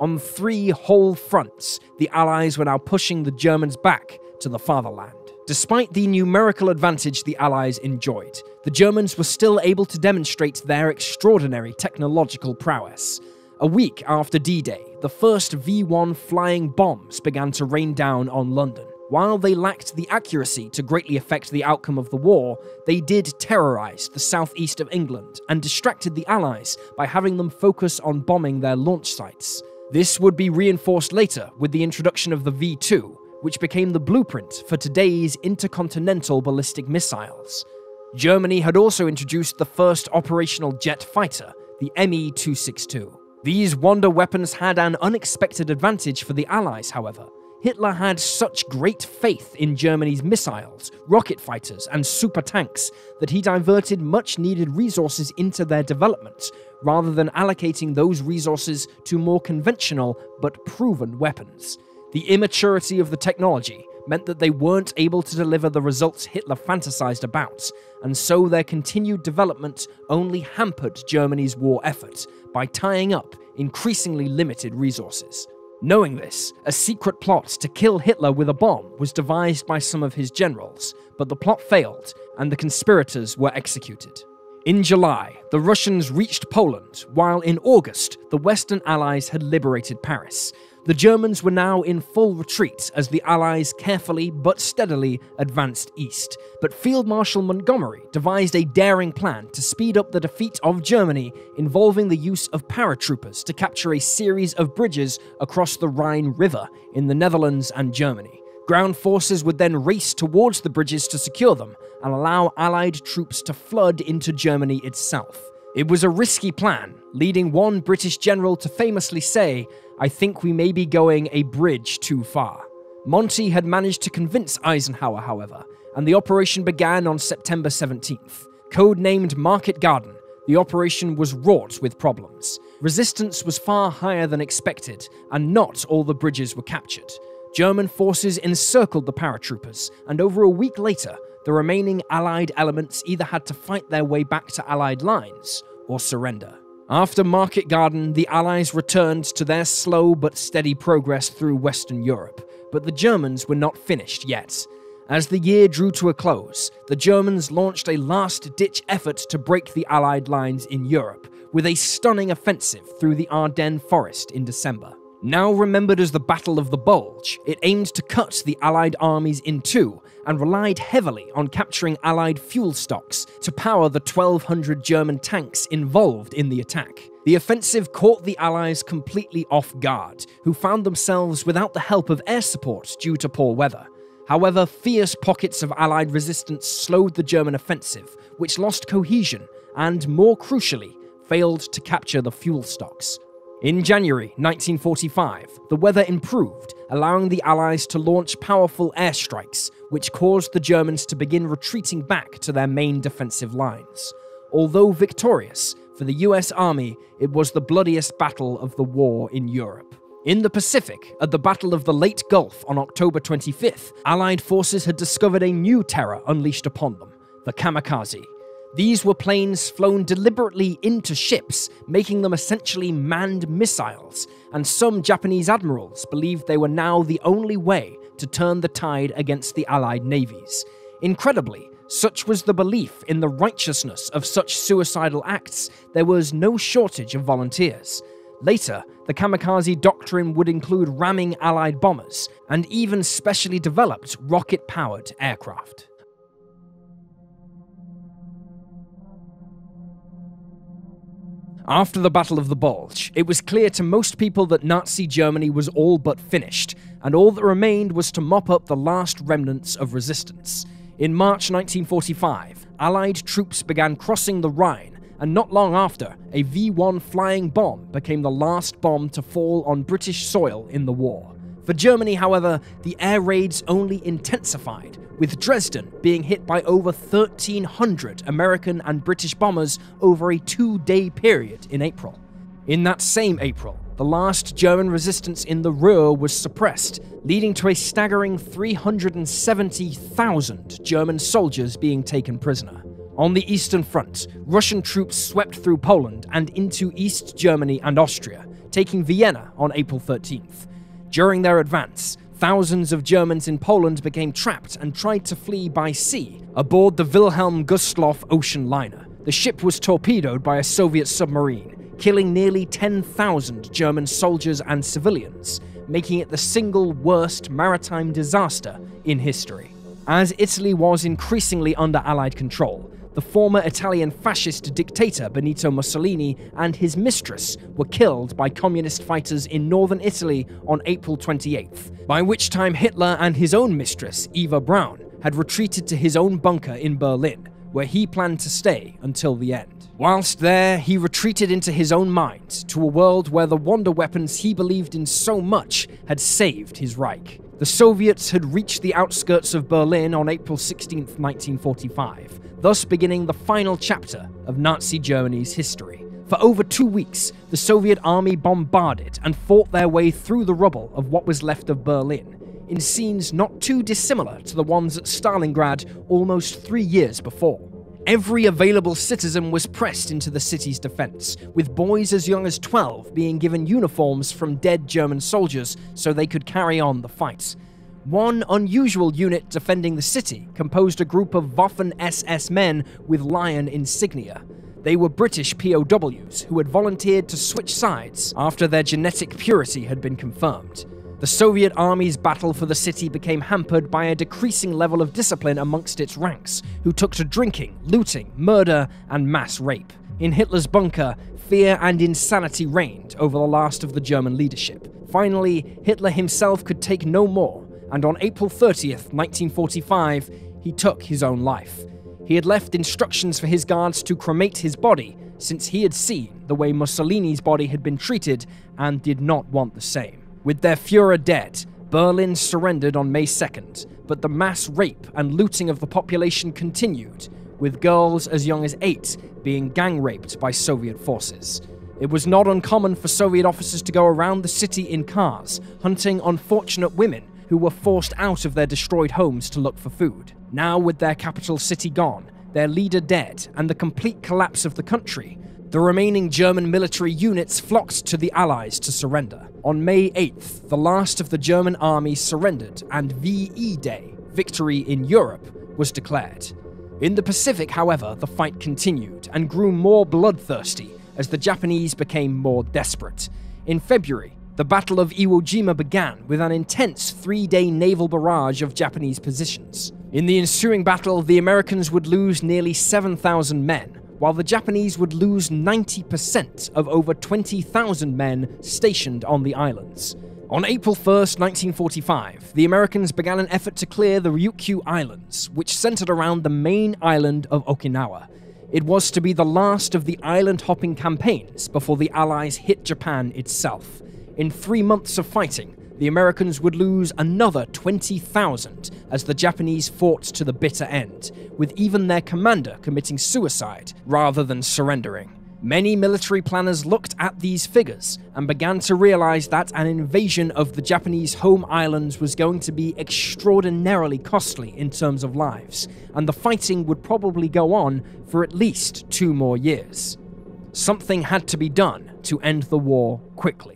On 3 whole fronts, the Allies were now pushing the Germans back to the fatherland. Despite the numerical advantage the Allies enjoyed, the Germans were still able to demonstrate their extraordinary technological prowess. A week after D-Day, the first V-1 flying bombs began to rain down on London. While they lacked the accuracy to greatly affect the outcome of the war, they did terrorize the southeast of England and distracted the Allies by having them focus on bombing their launch sites. This would be reinforced later with the introduction of the V-2, which became the blueprint for today's intercontinental ballistic missiles. Germany had also introduced the first operational jet fighter, the Me-262. These wonder weapons had an unexpected advantage for the Allies, however. Hitler had such great faith in Germany's missiles, rocket fighters, and super tanks that he diverted much-needed resources into their development, rather than allocating those resources to more conventional but proven weapons. The immaturity of the technology meant that they weren't able to deliver the results Hitler fantasized about, and so their continued development only hampered Germany's war effort by tying up increasingly limited resources. Knowing this, a secret plot to kill Hitler with a bomb was devised by some of his generals, but the plot failed, and the conspirators were executed. In July, the Russians reached Poland, while in August, the Western Allies had liberated Paris. The Germans were now in full retreat as the Allies carefully but steadily advanced east. But Field Marshal Montgomery devised a daring plan to speed up the defeat of Germany, involving the use of paratroopers to capture a series of bridges across the Rhine River in the Netherlands and Germany. Ground forces would then race towards the bridges to secure them and allow Allied troops to flood into Germany itself. It was a risky plan, leading one British general to famously say, "I think we may be going a bridge too far." Monty had managed to convince Eisenhower, however, and the operation began on September 17th. Codenamed Market Garden, the operation was wrought with problems. Resistance was far higher than expected, and not all the bridges were captured. German forces encircled the paratroopers, and over a week later, the remaining Allied elements either had to fight their way back to Allied lines or surrender. After Market Garden, the Allies returned to their slow but steady progress through Western Europe, but the Germans were not finished yet. As the year drew to a close, the Germans launched a last-ditch effort to break the Allied lines in Europe, with a stunning offensive through the Ardennes forest in December. Now remembered as the Battle of the Bulge, it aimed to cut the Allied armies in two and relied heavily on capturing Allied fuel stocks to power the 1,200 German tanks involved in the attack. The offensive caught the Allies completely off guard, who found themselves without the help of air support due to poor weather. However, fierce pockets of Allied resistance slowed the German offensive, which lost cohesion and, more crucially, failed to capture the fuel stocks. In January 1945, the weather improved, allowing the Allies to launch powerful airstrikes, which caused the Germans to begin retreating back to their main defensive lines. Although victorious, for the US Army, it was the bloodiest battle of the war in Europe. In the Pacific, at the Battle of the Leyte Gulf on October 25th, Allied forces had discovered a new terror unleashed upon them, the kamikaze. These were planes flown deliberately into ships, making them essentially manned missiles, and some Japanese admirals believed they were now the only way to turn the tide against the Allied navies. Incredibly, such was the belief in the righteousness of such suicidal acts, there was no shortage of volunteers. Later, the kamikaze doctrine would include ramming Allied bombers, and even specially developed rocket-powered aircraft. After the Battle of the Bulge, it was clear to most people that Nazi Germany was all but finished, and all that remained was to mop up the last remnants of resistance. In March 1945, Allied troops began crossing the Rhine, and not long after, a V-1 flying bomb became the last bomb to fall on British soil in the war. For Germany, however, the air raids only intensified, with Dresden being hit by over 1,300 American and British bombers over a 2-day period in April. In that same April, the last German resistance in the Ruhr was suppressed, leading to a staggering 370,000 German soldiers being taken prisoner. On the Eastern Front, Russian troops swept through Poland and into East Germany and Austria, taking Vienna on April 13th. During their advance, thousands of Germans in Poland became trapped and tried to flee by sea aboard the Wilhelm Gustloff ocean liner. The ship was torpedoed by a Soviet submarine, killing nearly 10,000 German soldiers and civilians, making it the single worst maritime disaster in history. As Italy was increasingly under Allied control, the former Italian fascist dictator Benito Mussolini and his mistress were killed by communist fighters in northern Italy on April 28th, by which time Hitler and his own mistress, Eva Braun, had retreated to his own bunker in Berlin, where he planned to stay until the end. Whilst there, he retreated into his own mind, to a world where the wonder weapons he believed in so much had saved his Reich. The Soviets had reached the outskirts of Berlin on April 16, 1945, thus beginning the final chapter of Nazi Germany's history. For over 2 weeks, the Soviet army bombarded and fought their way through the rubble of what was left of Berlin, in scenes not too dissimilar to the ones at Stalingrad almost 3 years before. Every available citizen was pressed into the city's defense, with boys as young as 12 being given uniforms from dead German soldiers so they could carry on the fight. One unusual unit defending the city composed a group of Waffen-SS men with lion insignia. They were British POWs who had volunteered to switch sides after their genetic purity had been confirmed. The Soviet army's battle for the city became hampered by a decreasing level of discipline amongst its ranks, who took to drinking, looting, murder, and mass rape. In Hitler's bunker, fear and insanity reigned over the last of the German leadership. Finally, Hitler himself could take no more, and on April 30th, 1945, he took his own life. He had left instructions for his guards to cremate his body, since he had seen the way Mussolini's body had been treated and did not want the same. With their Führer dead, Berlin surrendered on May 2nd, but the mass rape and looting of the population continued, with girls as young as 8 being gang raped by Soviet forces. It was not uncommon for Soviet officers to go around the city in cars, hunting unfortunate women who were forced out of their destroyed homes to look for food. Now, with their capital city gone, their leader dead, and the complete collapse of the country, the remaining German military units flocked to the Allies to surrender. On May 8th, the last of the German army surrendered, and VE Day, Victory in Europe, was declared. In the Pacific, however, the fight continued and grew more bloodthirsty as the Japanese became more desperate. In February, the Battle of Iwo Jima began with an intense 3-day naval barrage of Japanese positions. In the ensuing battle, the Americans would lose nearly 7,000 men, while the Japanese would lose 90% of over 20,000 men stationed on the islands. On April 1st, 1945, the Americans began an effort to clear the Ryukyu Islands, which centered around the main island of Okinawa. It was to be the last of the island-hopping campaigns before the Allies hit Japan itself. In 3 months of fighting, the Americans would lose another 20,000 as the Japanese fought to the bitter end, with even their commander committing suicide rather than surrendering. Many military planners looked at these figures and began to realize that an invasion of the Japanese home islands was going to be extraordinarily costly in terms of lives, and the fighting would probably go on for at least 2 more years. Something had to be done to end the war quickly.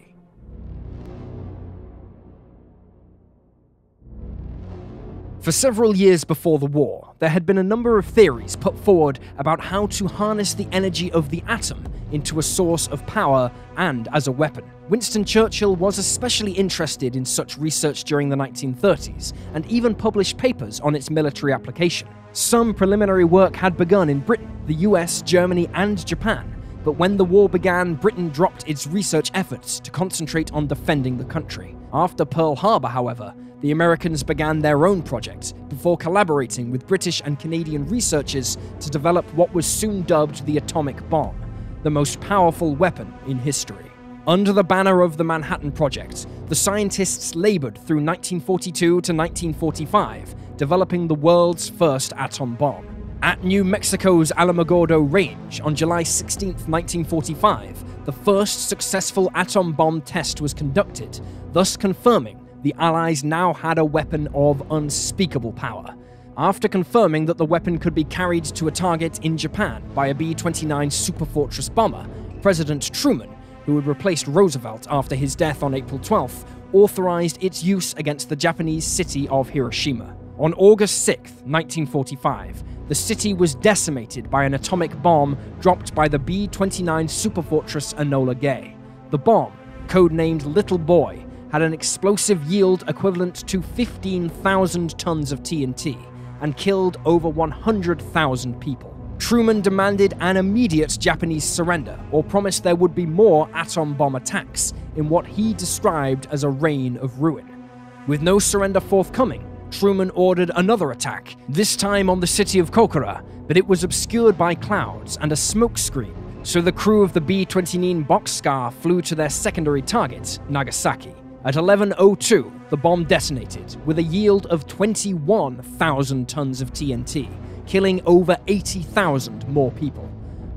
For several years before the war, there had been a number of theories put forward about how to harness the energy of the atom into a source of power and as a weapon. Winston Churchill was especially interested in such research during the 1930s, and even published papers on its military application. Some preliminary work had begun in Britain, the US, Germany, and Japan, but when the war began, Britain dropped its research efforts to concentrate on defending the country. After Pearl Harbor, however, the Americans began their own project before collaborating with British and Canadian researchers to develop what was soon dubbed the atomic bomb, the most powerful weapon in history. Under the banner of the Manhattan Project, the scientists labored through 1942 to 1945, developing the world's first atom bomb. At New Mexico's Alamogordo Range on July 16, 1945, the first successful atom bomb test was conducted, thus confirming the Allies now had a weapon of unspeakable power. After confirming that the weapon could be carried to a target in Japan by a B-29 Superfortress bomber, President Truman, who had replaced Roosevelt after his death on April 12th, authorized its use against the Japanese city of Hiroshima. On August 6, 1945, the city was decimated by an atomic bomb dropped by the B-29 Superfortress Enola Gay. The bomb, codenamed Little Boy, had an explosive yield equivalent to 15,000 tons of TNT and killed over 100,000 people. Truman demanded an immediate Japanese surrender, or promised there would be more atom bomb attacks in what he described as a reign of ruin. With no surrender forthcoming, Truman ordered another attack, this time on the city of Kokura, but it was obscured by clouds and a smoke screen, so the crew of the B-29 Bockscar flew to their secondary target, Nagasaki. At 11:02, the bomb detonated, with a yield of 21,000 tons of TNT, killing over 80,000 more people.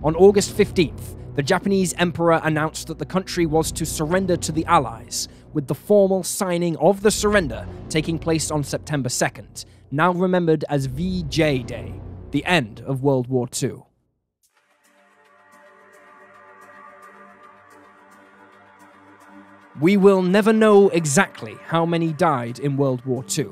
On August 15th, the Japanese emperor announced that the country was to surrender to the Allies, with the formal signing of the surrender taking place on September 2nd, now remembered as VJ Day, the end of World War II. We will never know exactly how many died in World War II.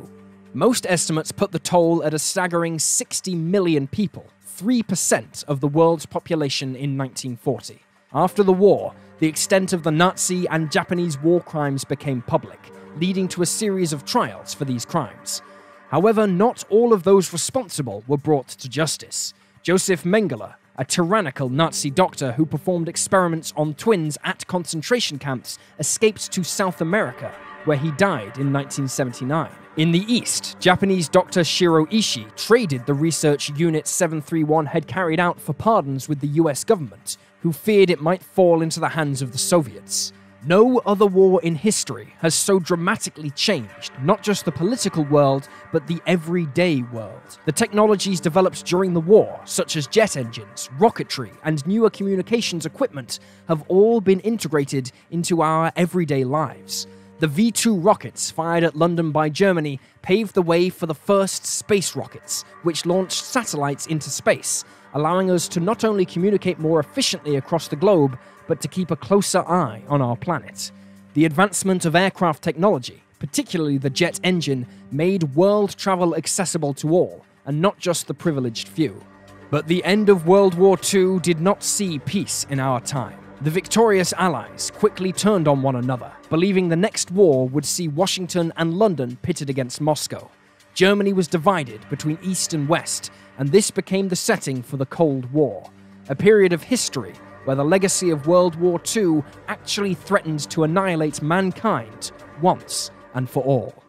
Most estimates put the toll at a staggering 60 million people, 3% of the world's population in 1940. After the war, the extent of the Nazi and Japanese war crimes became public, leading to a series of trials for these crimes. However, not all of those responsible were brought to justice. Joseph Mengele, a tyrannical Nazi doctor who performed experiments on twins at concentration camps, escaped to South America, where he died in 1979. In the East, Japanese Dr. Shiro Ishii traded the research Unit 731 had carried out for pardons with the US government, who feared it might fall into the hands of the Soviets. No other war in history has so dramatically changed not just the political world, but the everyday world. The technologies developed during the war, such as jet engines, rocketry, and newer communications equipment, have all been integrated into our everyday lives. The V-2 rockets fired at London by Germany paved the way for the first space rockets, which launched satellites into space, allowing us to not only communicate more efficiently across the globe, but to keep a closer eye on our planet. The advancement of aircraft technology, particularly the jet engine, made world travel accessible to all, and not just the privileged few. But the end of World War II did not see peace in our time. The victorious Allies quickly turned on one another, believing the next war would see Washington and London pitted against Moscow. Germany was divided between East and West, and this became the setting for the Cold War, a period of history where the legacy of World War II actually threatened to annihilate mankind once and for all.